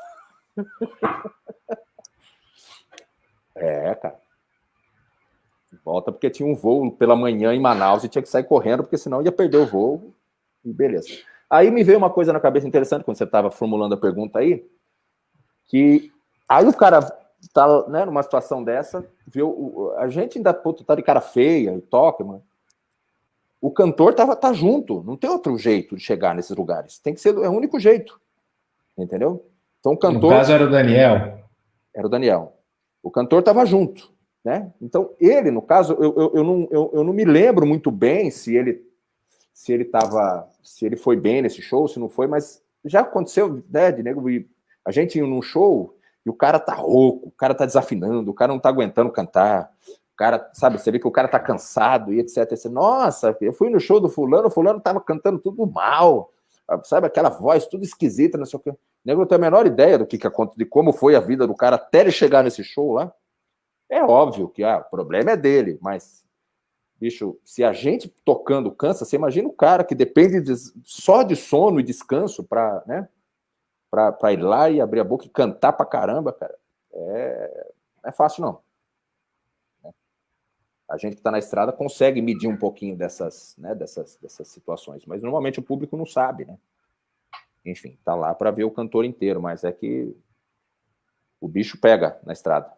Cara. Volta porque tinha um voo pela manhã em Manaus e tinha que sair correndo, porque senão ia perder o voo, e beleza. Aí me veio uma coisa na cabeça interessante quando você estava formulando a pergunta aí, que aí o cara tá, né, numa situação dessa, viu, a gente ainda tá de cara feia e toca, mano. O cantor tá junto, não tem outro jeito de chegar nesses lugares. Tem que ser, é o único jeito, entendeu? Então o cantor... No caso era o Daniel. Era o Daniel. O cantor estava junto, né? Então ele, no caso, eu não me lembro muito bem se ele foi bem nesse show, se não foi, mas já aconteceu, né, de nego, a gente ia num show e o cara tá rouco, o cara tá desafinando, o cara não tá aguentando cantar, o cara, sabe, você vê que o cara tá cansado e etc. Nossa, eu fui no show do fulano, o fulano tava cantando tudo mal, sabe, aquela voz tudo esquisita, não sei o quê. O nego não tem a menor ideia de como foi a vida do cara até ele chegar nesse show lá. É óbvio que o problema é dele, mas, bicho, se a gente tocando cansa, você imagina o cara que depende só de sono e descanso para, né, para ir lá e abrir a boca e cantar pra caramba, cara. Não é fácil, não. A gente que está na estrada consegue medir um pouquinho dessas situações, mas normalmente o público não sabe, né? Enfim, tá lá para ver o cantor inteiro, mas é que o bicho pega na estrada.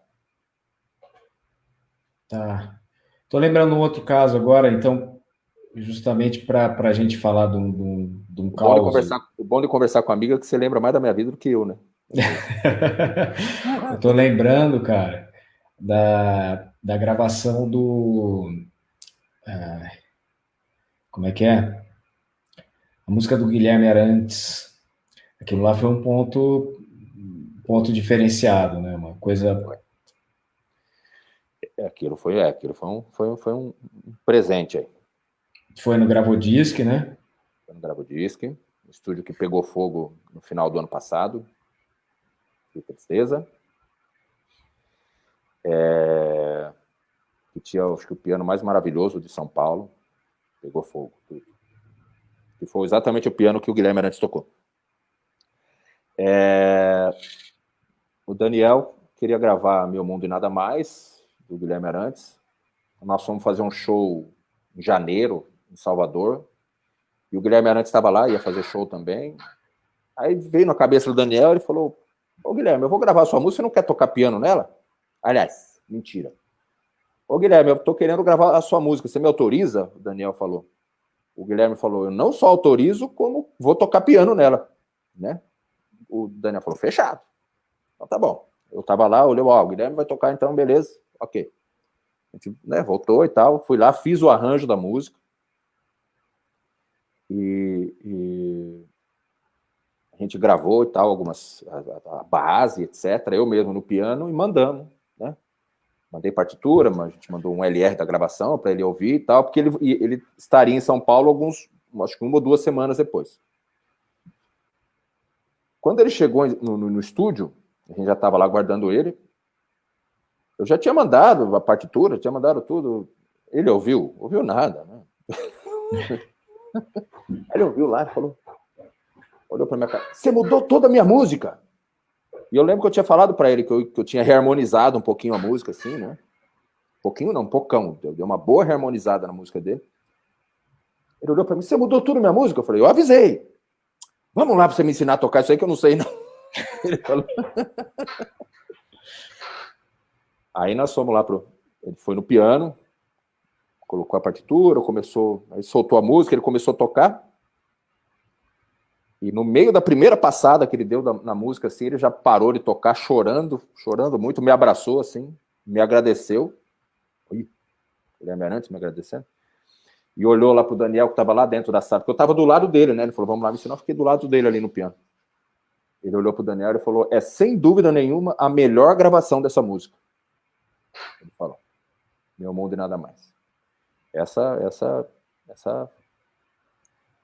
Tá. Tô lembrando um outro caso agora, então, justamente para a gente falar de um caos. O bom de conversar com a amiga é que você lembra mais da minha vida do que eu, né? Eu tô lembrando, cara, da gravação do... como é que é? A música do Guilherme Arantes. Aquilo lá foi um ponto diferenciado, né? Uma coisa... Aquilo foi um presente aí. Foi no Gravodisc, né? Foi no Gravodisc, um estúdio que pegou fogo no final do ano passado. Que tristeza. Que tinha, acho que o piano mais maravilhoso de São Paulo. Pegou fogo, tudo. Que foi exatamente o piano que o Guilherme Arantes tocou. O Daniel queria gravar Meu Mundo e Nada Mais, do Guilherme Arantes. Nós fomos fazer um show em janeiro, em Salvador, e o Guilherme Arantes estava lá, ia fazer show também. Aí veio na cabeça do Daniel, ele falou: ô Guilherme, eu vou gravar a sua música, você não quer tocar piano nela? Aliás, mentira. Ô Guilherme, eu tô querendo gravar a sua música, você me autoriza? O Daniel falou. O Guilherme falou: eu não só autorizo, como vou tocar piano nela, né? O Daniel falou: fechado. Então tá bom. Eu tava lá, olhei, o Guilherme vai tocar, então beleza, ok. A gente, né, voltou e tal, fui lá, fiz o arranjo da música e a gente gravou e tal, a base, etc. Eu mesmo no piano e mandamos, né? Mandei partitura, mas a gente mandou um LR da gravação para ele ouvir e tal, porque ele estaria em São Paulo acho que 1 ou 2 semanas depois. Quando ele chegou no estúdio, a gente já estava lá guardando ele, eu já tinha mandado a partitura, tinha mandado tudo. Ele ouviu nada, né? Ele ouviu lá e falou, olhou para minha cara: você mudou toda a minha música. E eu lembro que eu tinha falado para ele que eu tinha reharmonizado um pouquinho a música, assim, né? Pouquinho não, um pocão. Eu dei uma boa reharmonizada na música dele. Ele olhou para mim: você mudou tudo a minha música? Eu falei: eu avisei. Vamos lá para você me ensinar a tocar isso aí que eu não sei, não. Ele falou. Aí nós fomos lá ele foi no piano, colocou a partitura, aí soltou a música, ele começou a tocar. E no meio da primeira passada que ele deu na música, assim, ele já parou de tocar, chorando muito, me abraçou, assim, me agradeceu. Guilherme Arantes me agradecendo. E olhou lá pro Daniel, que estava lá dentro da sala, porque eu estava do lado dele, né? Ele falou: vamos lá me ensinar. Eu fiquei do lado dele ali no piano. Ele olhou pro Daniel e falou: é sem dúvida nenhuma a melhor gravação dessa música. Ele falou: Meu Mundo e Nada Mais. Essa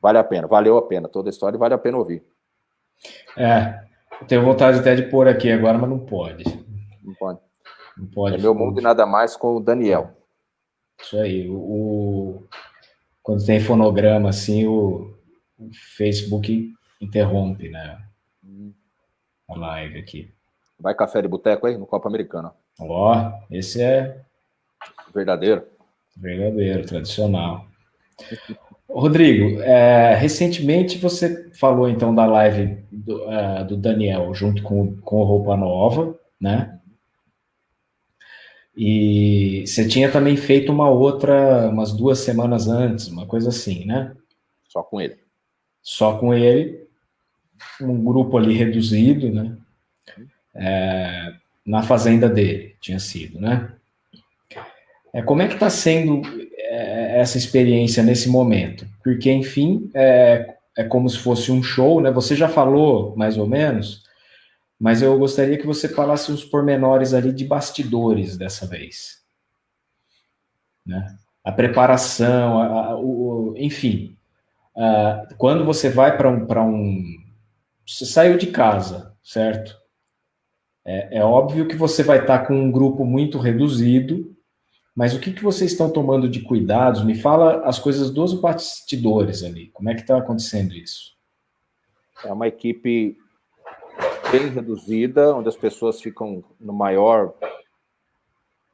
vale a pena, valeu a pena. Toda a história vale a pena ouvir. Eu tenho vontade até de pôr aqui agora, mas não pode. Não pode. Não pode. É Meu Mundo e Nada Mais com o Daniel. Isso aí. Quando tem fonograma, assim, o Facebook interrompe, né? A live aqui. Vai café de boteco aí no Copa Americana. Ó, esse é verdadeiro, tradicional. Rodrigo, recentemente você falou então da live do Daniel junto com o Roupa Nova, né? E você tinha também feito uma outra, umas 2 semanas antes, uma coisa assim, né? Só com ele. Só com ele, um grupo ali reduzido, né? Na fazenda dele, tinha sido, né? Como é que está sendo essa experiência nesse momento? Porque, enfim, é como se fosse um show, né? Você já falou, mais ou menos, mas eu gostaria que você falasse uns pormenores ali de bastidores dessa vez. Né? A preparação, enfim, Quando você vai você saiu de casa, certo? É óbvio que você vai estar com um grupo muito reduzido, mas o que vocês estão tomando de cuidados? Me fala as coisas dos bastidores ali. Como é que está acontecendo isso? É uma equipe bem reduzida, onde as pessoas ficam no maior...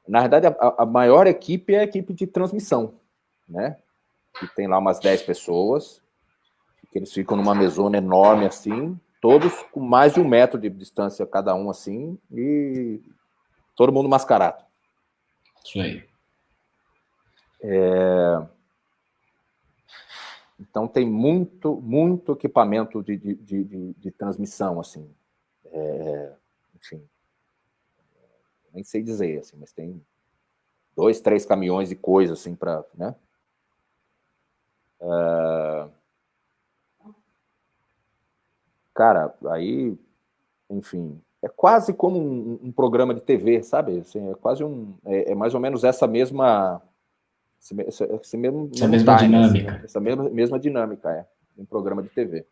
Na verdade, a maior equipe é a equipe de transmissão, né? Que tem lá umas 10 pessoas, que eles ficam numa mesona enorme assim, todos com mais de 1 metro de distância cada um assim, e todo mundo mascarado. Isso aí. Então tem muito equipamento de transmissão, assim. Enfim, nem sei dizer, assim, mas tem 2, 3 caminhões de coisa, assim, para, né? Cara, aí, enfim, é quase como um programa de TV, sabe? Assim, é quase é mais ou menos essa mesma... Essa mesma mesma time, dinâmica. Assim, essa mesma dinâmica, um programa de TV.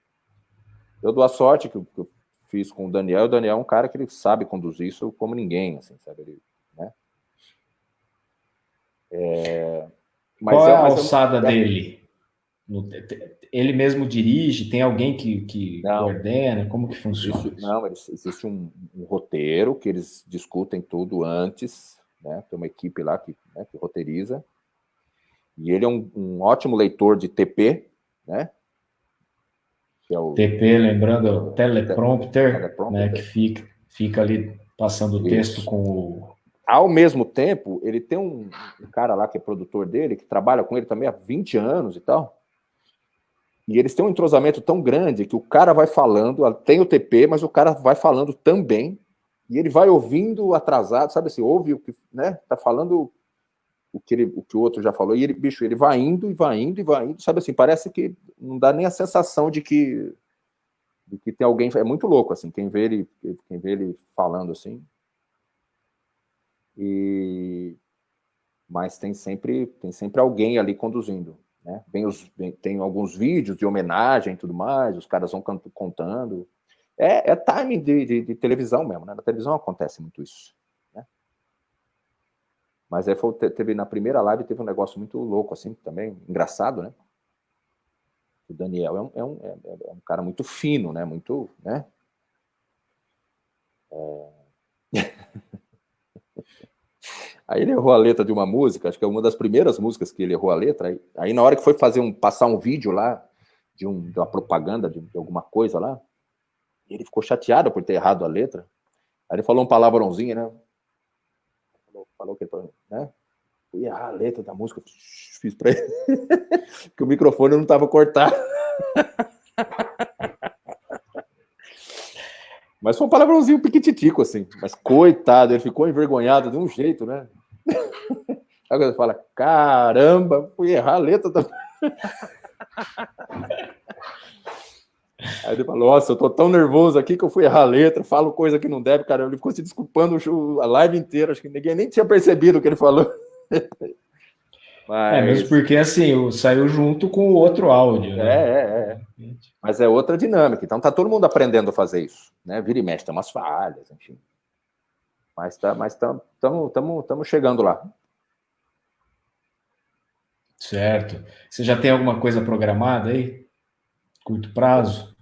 Eu dou a sorte que eu fiz com o Daniel é um cara que ele sabe conduzir isso como ninguém, assim, sabe? Ele, né? Qual é a alçada dele? Ele mesmo dirige? Tem alguém que coordena? Como que funciona? Existe um roteiro que eles discutem tudo antes, né? Tem uma equipe lá que roteiriza. E ele é um ótimo leitor de TP, né? Que é o TP, lembrando, o teleprompter, né? Que fica ali passando o texto com o... Ao mesmo tempo, ele tem um cara lá que é produtor dele, que trabalha com ele também há 20 anos e tal. E eles têm um entrosamento tão grande que o cara vai falando, tem o TP, mas o cara vai falando também, e ele vai ouvindo atrasado, sabe assim, ouve o que, né, tá falando o que o outro já falou, e ele, bicho, ele vai indo, sabe assim, parece que não dá nem a sensação de que tem alguém, é muito louco, assim, quem vê ele falando assim. Mas tem sempre alguém ali conduzindo, né? Tem alguns vídeos de homenagem e tudo mais, os caras vão contando. É timing de televisão mesmo, né? Na televisão acontece muito isso, né? Mas teve na primeira live, teve um negócio muito louco, assim, também, engraçado, né? O Daniel é um cara muito fino, né? Muito, né? Aí ele errou a letra de uma música, acho que é uma das primeiras músicas que ele errou a letra. Aí na hora que foi passar um vídeo lá, de uma propaganda, de alguma coisa lá, ele ficou chateado por ter errado a letra. Aí ele falou um palavrãozinho, né? Falou que, né? Eu ia errar a letra da música, fiz pra ele. Porque o microfone não estava cortado. Mas foi um palavrãozinho piquititico, assim. Mas coitado, ele ficou envergonhado de um jeito, né? Aí você fala, caramba, fui errar a letra da... Aí ele falou, nossa, eu tô tão nervoso aqui que eu fui errar a letra, falo coisa que não deve, cara. Ele ficou se desculpando a live inteira, acho que ninguém nem tinha percebido o que ele falou. Mas... mesmo porque, assim, saiu junto com o outro áudio, né? Mas é outra dinâmica, então tá todo mundo aprendendo a fazer isso, né? Vira e mexe, tem umas falhas, enfim. Mas estamos chegando lá. Certo. Você já tem alguma coisa programada aí? Curto prazo?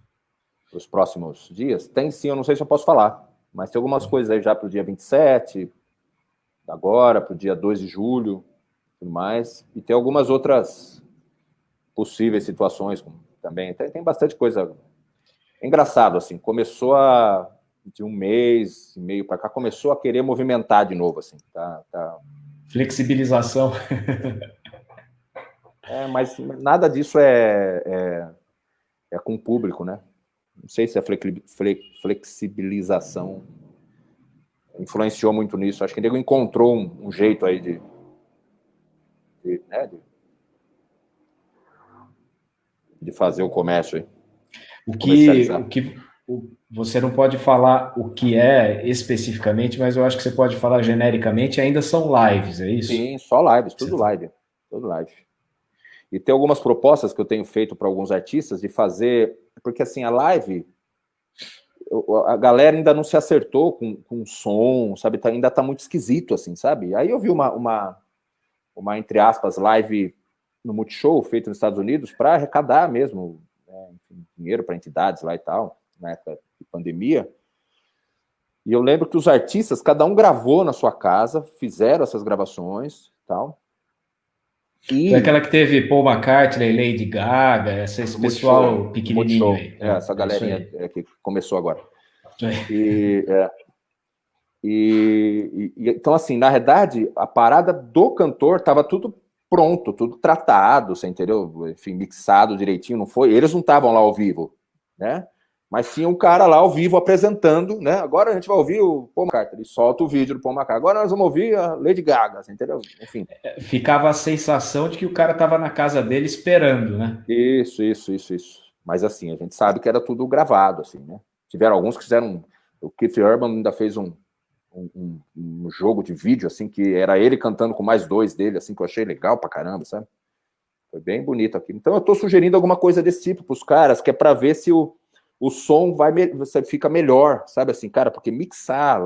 Para os próximos dias? Tem sim, eu não sei se eu posso falar, mas tem algumas coisas aí já para o dia 27, agora, para o dia 2 de julho, tudo mais, e tem algumas outras possíveis situações também. Tem bastante coisa. É engraçado, assim, começou de 1 mês e meio para cá, começou a querer movimentar de novo, assim, tá... Flexibilização. Mas nada disso é com o público, né? Não sei se a flexibilização influenciou muito nisso. Acho que o nego encontrou um jeito aí de fazer o comércio aí. O que você não pode falar o que é especificamente, mas eu acho que você pode falar genericamente, ainda são lives, é isso? Sim, só lives, tudo live. E tem algumas propostas que eu tenho feito para alguns artistas de fazer, porque assim, a live, a galera ainda não se acertou com o som, sabe? Ainda tá muito esquisito, assim, sabe? Aí eu vi uma entre aspas, live no Multishow, feito nos Estados Unidos, para arrecadar mesmo, né, enfim, dinheiro para entidades lá e tal, na época de pandemia. E eu lembro que os artistas, cada um gravou na sua casa, fizeram essas gravações e tal. Foi aquela que teve Paul McCartney, Lady Gaga, esse pessoal pequenininho aí. Essa galerinha que começou agora. Então, assim, na verdade, a parada do cantor estava tudo pronto, tudo tratado, você entendeu? Enfim, mixado direitinho, não foi? Eles não estavam lá ao vivo, né? Mas tinha um cara lá ao vivo apresentando, né? Agora a gente vai ouvir o Paul McCartney, ele solta o vídeo do Paul McCartney. Agora nós vamos ouvir a Lady Gaga, você entendeu? Enfim. Ficava a sensação de que o cara estava na casa dele esperando, né? Isso. Mas assim, a gente sabe que era tudo gravado, assim, né? Tiveram alguns que fizeram... O Keith Urban ainda fez um jogo de vídeo, assim, que era ele cantando com mais dois dele, assim, que eu achei legal pra caramba, sabe? Foi bem bonito aqui. Então eu tô sugerindo alguma coisa desse tipo pros caras, que é pra ver se o som você fica melhor, sabe assim, cara, porque mixar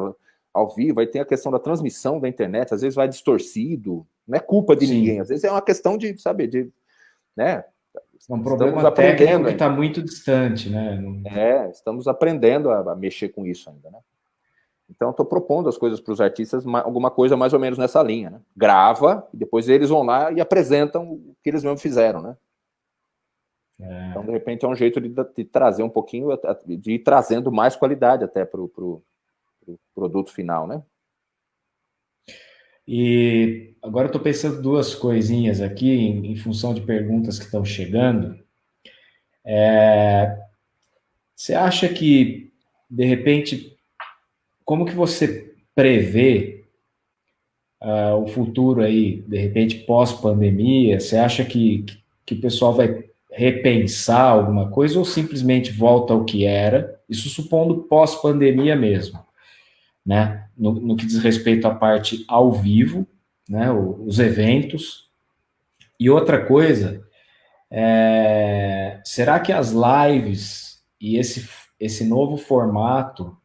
ao vivo, aí tem a questão da transmissão da internet, às vezes vai distorcido, não é culpa de ninguém, às vezes é uma questão de, sabe, de, né? É um problema técnico que está muito distante, né? Estamos aprendendo a mexer com isso ainda, né? Então, estou propondo as coisas para os artistas, alguma coisa mais ou menos nessa linha, né? Grava, e depois eles vão lá e apresentam o que eles mesmos fizeram, né? Então, de repente, é um jeito de trazer um pouquinho, de ir trazendo mais qualidade até para o produto final, né? E agora eu estou pensando duas coisinhas aqui, em função de perguntas que estão chegando. Você acha que, de repente, como que você prevê o futuro aí, de repente, pós-pandemia? Você acha que o pessoal vai repensar alguma coisa ou simplesmente volta ao que era? Isso supondo pós-pandemia mesmo, né? No que diz respeito à parte ao vivo, né? Os eventos. E outra coisa, será que as lives e esse novo formato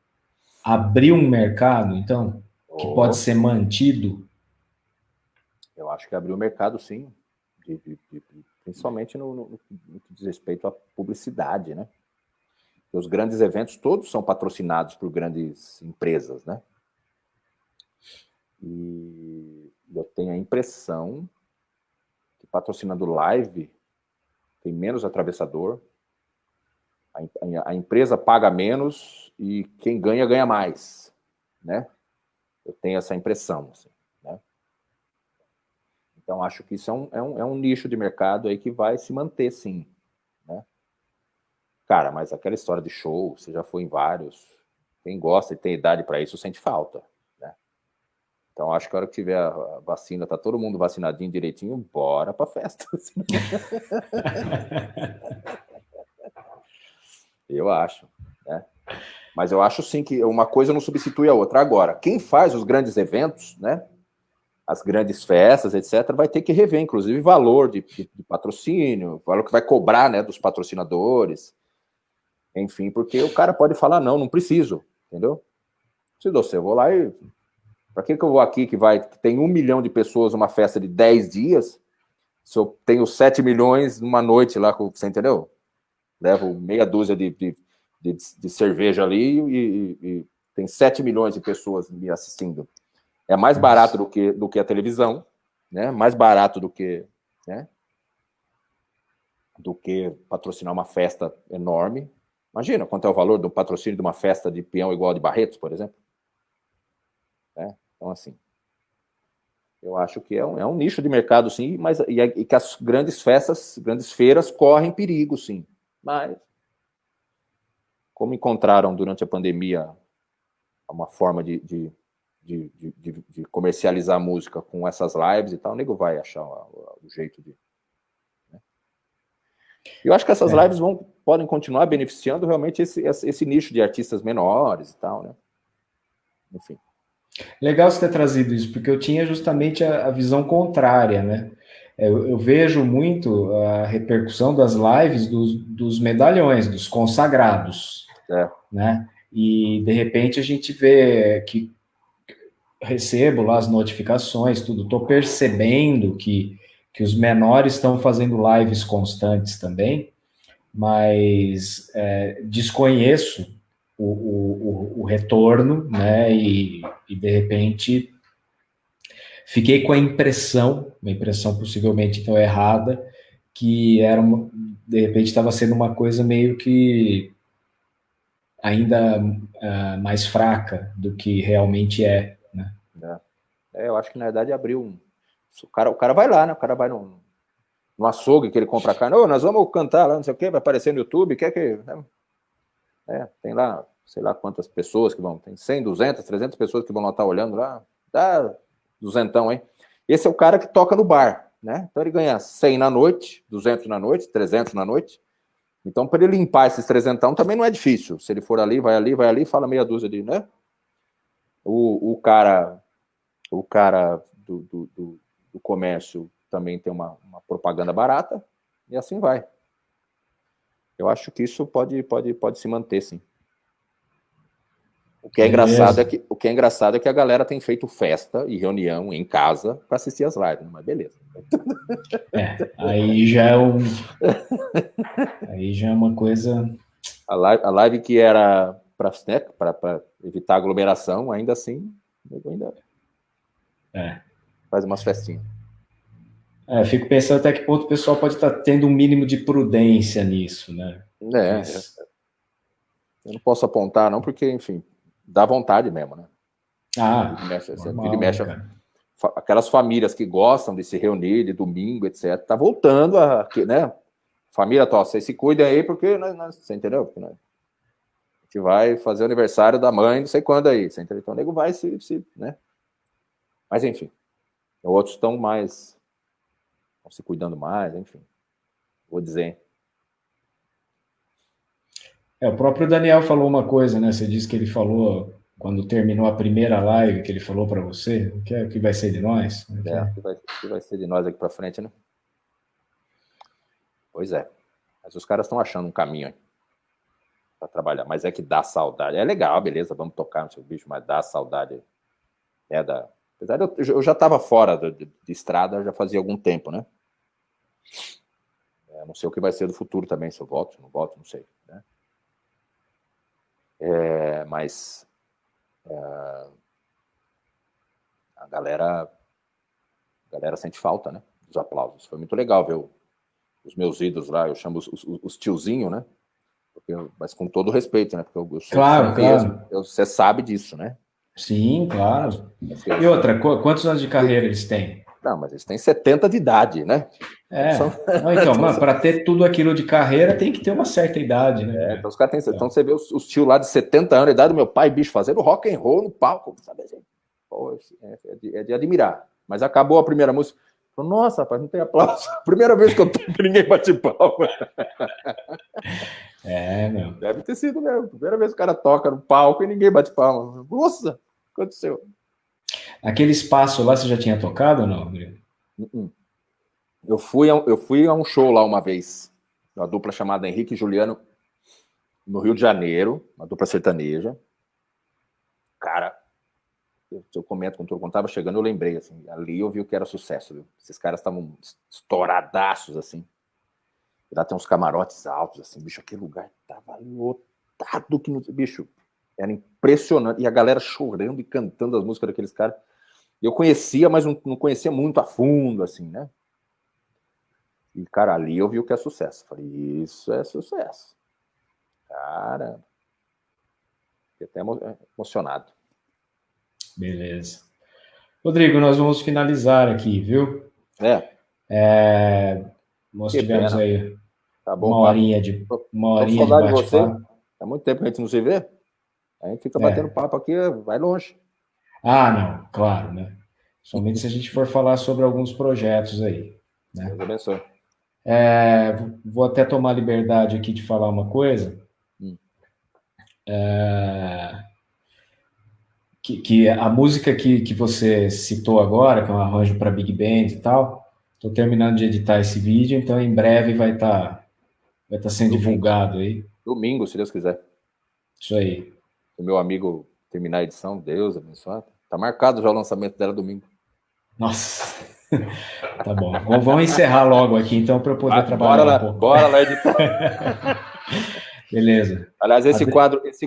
abriu um mercado, então, que pode ser mantido? Eu acho que abriu o mercado, sim, principalmente no que diz respeito à publicidade, né? Os grandes eventos todos são patrocinados por grandes empresas, né? E eu tenho a impressão que patrocinando live tem menos atravessador, a empresa paga menos e quem ganha, ganha mais, né? Eu tenho essa impressão, assim, né? Então, acho que isso é um nicho de mercado aí que vai se manter, sim, né? Cara, mas aquela história de show, você já foi em vários, quem gosta e tem idade para isso, sente falta, né? Então, acho que a hora que tiver a vacina, tá todo mundo vacinadinho direitinho, bora pra festa. Eu acho, né? Mas eu acho, sim, que uma coisa não substitui a outra. Agora, quem faz os grandes eventos, né? As grandes festas, etc., vai ter que rever, inclusive, valor de patrocínio, valor que vai cobrar, né, dos patrocinadores, enfim, porque o cara pode falar, não preciso, entendeu? Se você, eu vou lá e... Para que eu vou aqui que tem 1 milhão de pessoas numa festa de 10 dias, se eu tenho 7 milhões numa noite lá, você entendeu? Levo meia dúzia de cerveja ali e tem 7 milhões de pessoas me assistindo. É mais barato do que a televisão, né? Mais barato do que, né? Do que patrocinar uma festa enorme. Imagina quanto é o valor do patrocínio de uma festa de peão igual a de Barretos, por exemplo. Né? Então, assim, eu acho que é um nicho de mercado, sim, mas e que as grandes festas, grandes feiras correm perigo, sim. Mas, como encontraram durante a pandemia uma forma de comercializar a música com essas lives e tal, o nego vai achar o jeito de... Né? Eu acho que essas lives podem continuar beneficiando realmente esse nicho de artistas menores e tal, né? Enfim. Legal você ter trazido isso, porque eu tinha justamente a visão contrária, né? eu vejo muito a repercussão das lives dos medalhões, dos consagrados, né? E, de repente, a gente vê que recebo lá as notificações, tudo, estou percebendo que os menores estão fazendo lives constantes também, mas desconheço o retorno, né? E de repente fiquei com a impressão, uma impressão possivelmente então errada, que de repente estava sendo uma coisa meio que ainda mais fraca do que realmente é, né? Eu acho que na verdade abriu um. O cara vai lá, né? O cara vai no açougue que ele compra carne. Ô, nós vamos cantar lá, não sei o quê, vai aparecer no YouTube, quer que. Tem lá, sei lá quantas pessoas que vão. Tem 100, 200, 300 pessoas que vão lá estar olhando lá. Dá duzentão, hein? Esse é o cara que toca no bar, né? Então ele ganha 100 na noite, 200 na noite, 300 na noite. Então, para ele limpar esses trezentão também não é difícil. Se ele for ali, fala meia dúzia de, né? O cara do comércio também tem uma propaganda barata e assim vai. Eu acho que isso pode se manter, sim. O que é engraçado é que a galera tem feito festa e reunião em casa para assistir as lives, mas beleza. Aí já é uma coisa. A live que era para evitar aglomeração, ainda assim, faz umas festinhas. Fico pensando até que ponto o pessoal pode estar tendo um mínimo de prudência nisso, né? Eu não posso apontar, não, porque, enfim, dá vontade mesmo, né? Mexe, aquelas famílias que gostam de se reunir de domingo, etc., tá voltando a, né? Família, vocês se cuidem aí, porque você entendeu? Porque, a gente vai fazer o aniversário da mãe, não sei quando aí, você entendeu? Então o nego vai né? Mas, enfim, outros estão se cuidando mais, enfim, vou dizer. O próprio Daniel falou uma coisa, né? Você disse que ele falou, quando terminou a primeira live, que ele falou para você, o que vai ser de nós? O que vai ser de nós aqui para frente, né? Pois é. Mas os caras estão achando um caminho aí para trabalhar. Mas é que dá saudade. É legal, beleza, vamos tocar no seu bicho, mas dá saudade. Apesar de eu já estava fora de estrada, já fazia algum tempo, né? Não sei o que vai ser do futuro também, se eu volto, se não volto, não sei, né? Mas a galera sente falta, né? Dos aplausos. Foi muito legal ver os meus ídolos lá, eu chamo os tiozinhos, né? Mas com todo respeito, né? Porque eu sou claro. Você sabe disso, né? Sim, claro. E outra, quantos anos de carreira eles têm? Não, mas eles têm 70 de idade, né? Então, para ter tudo aquilo de carreira tem que ter uma certa idade, né? Então os caras têm. Então você vê os tios lá de 70 anos, a idade do meu pai, bicho, fazendo rock and roll no palco, sabe? Pô, é de admirar. Mas acabou a primeira música. Falei, nossa, rapaz, não tem aplauso. Primeira vez que eu toco, ninguém bate palma. Meu. Deve ter sido mesmo. Primeira vez que o cara toca no palco e ninguém bate palma. Nossa, aconteceu. Aquele espaço lá você já tinha tocado ou não, Rodrigo? Eu fui a um show lá uma vez, uma dupla chamada Henrique e Juliano, no Rio de Janeiro, uma dupla sertaneja. Cara, eu comento quando eu estava chegando, eu lembrei, assim, ali eu vi o que era sucesso, viu? Esses caras estavam estouradaços, assim. E lá tem uns camarotes altos, assim, bicho, aquele lugar tava lotado, bicho, era impressionante. E a galera chorando e cantando as músicas daqueles caras. Eu conhecia, mas não conhecia muito a fundo, assim, né? E, cara, ali eu vi o que é sucesso. Falei, isso é sucesso. Cara, fiquei até emocionado. Beleza. Rodrigo, nós vamos finalizar aqui, viu? Nós tivemos aí uma horinha de bate-papo. Há muito tempo que a gente não se vê. A gente fica batendo papo aqui, vai longe. Não, claro, né? Somente se a gente for falar sobre alguns projetos aí. Né? Deus abençoe. Vou até tomar a liberdade aqui de falar uma coisa. Que a música que você citou agora, que é um arranjo para Big Band e tal, Estou terminando de editar esse vídeo, então em breve vai estar sendo divulgado aí. Domingo, se Deus quiser. Isso aí. O meu amigo terminar a edição, Deus abençoe. Tá marcado já o lançamento dela domingo. Nossa, tá bom. Vamos encerrar logo aqui, então, para eu poder trabalhar um pouco. Bora lá editar. Beleza. Aliás, esse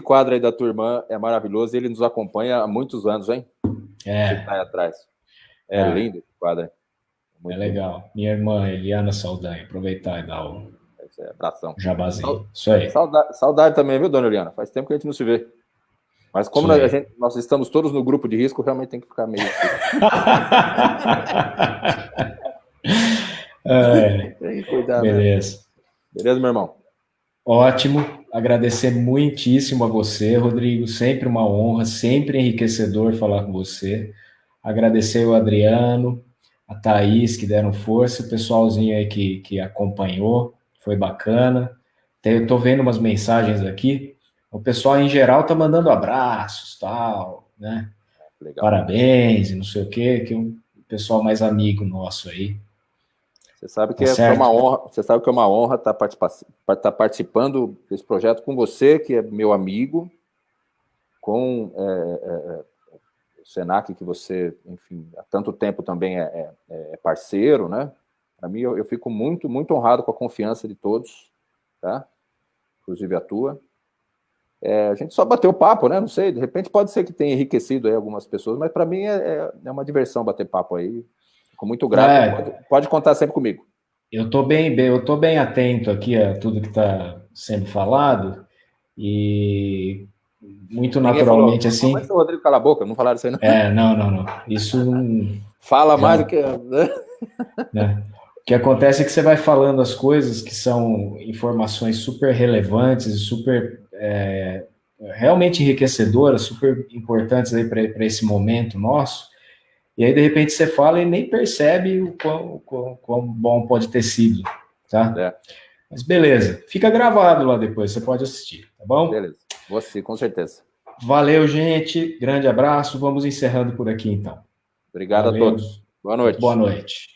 quadro aí da tua irmã é maravilhoso e ele nos acompanha há muitos anos, hein? É. Que tá aí atrás. É lindo esse quadro. Muito legal. Lindo. Minha irmã, Eliana Saldanha, aproveitar e dar o abração. Jabazinho. Isso aí. Saudade também, viu, dona Eliana? Faz tempo que a gente não se vê. Mas como nós estamos todos no grupo de risco, realmente tem que ficar meio... Tem que cuidar, beleza. Né? Beleza, meu irmão? Ótimo. Agradecer muitíssimo a você, Rodrigo. Sempre uma honra, sempre enriquecedor falar com você. Agradecer o Adriano, a Thaís, que deram força, o pessoalzinho aí que acompanhou. Foi bacana. Eu tô vendo umas mensagens aqui. O pessoal, em geral, tá mandando abraços, tal, né? Legal. Parabéns e não sei o quê, que o pessoal mais amigo nosso aí. Você sabe que é uma honra. Você sabe que é uma honra estar participando desse projeto com você, que é meu amigo, com o Senac, que você, enfim, há tanto tempo também é parceiro, né? Para mim, eu fico muito, muito honrado com a confiança de todos, tá? Inclusive a tua. A gente só bateu papo, né? Não sei, de repente pode ser que tenha enriquecido aí algumas pessoas, mas para mim é uma diversão bater papo aí. Fico muito grato. Pode contar sempre comigo. Eu tô bem atento aqui a tudo que está sendo falado e muito naturalmente assim. Mas o Rodrigo cala a boca, não falaram isso aí, não. Não. Isso fala mais do que. Né? O que acontece é que você vai falando as coisas que são informações super relevantes e super realmente enriquecedoras, super importantes aí para esse momento nosso. E aí, de repente, você fala e nem percebe o quão bom pode ter sido, tá? Mas beleza, fica gravado lá depois, você pode assistir, tá bom? Beleza, vou assistir, com certeza. Valeu, gente, grande abraço, vamos encerrando por aqui, então. Obrigado a todos. Boa noite. Boa noite.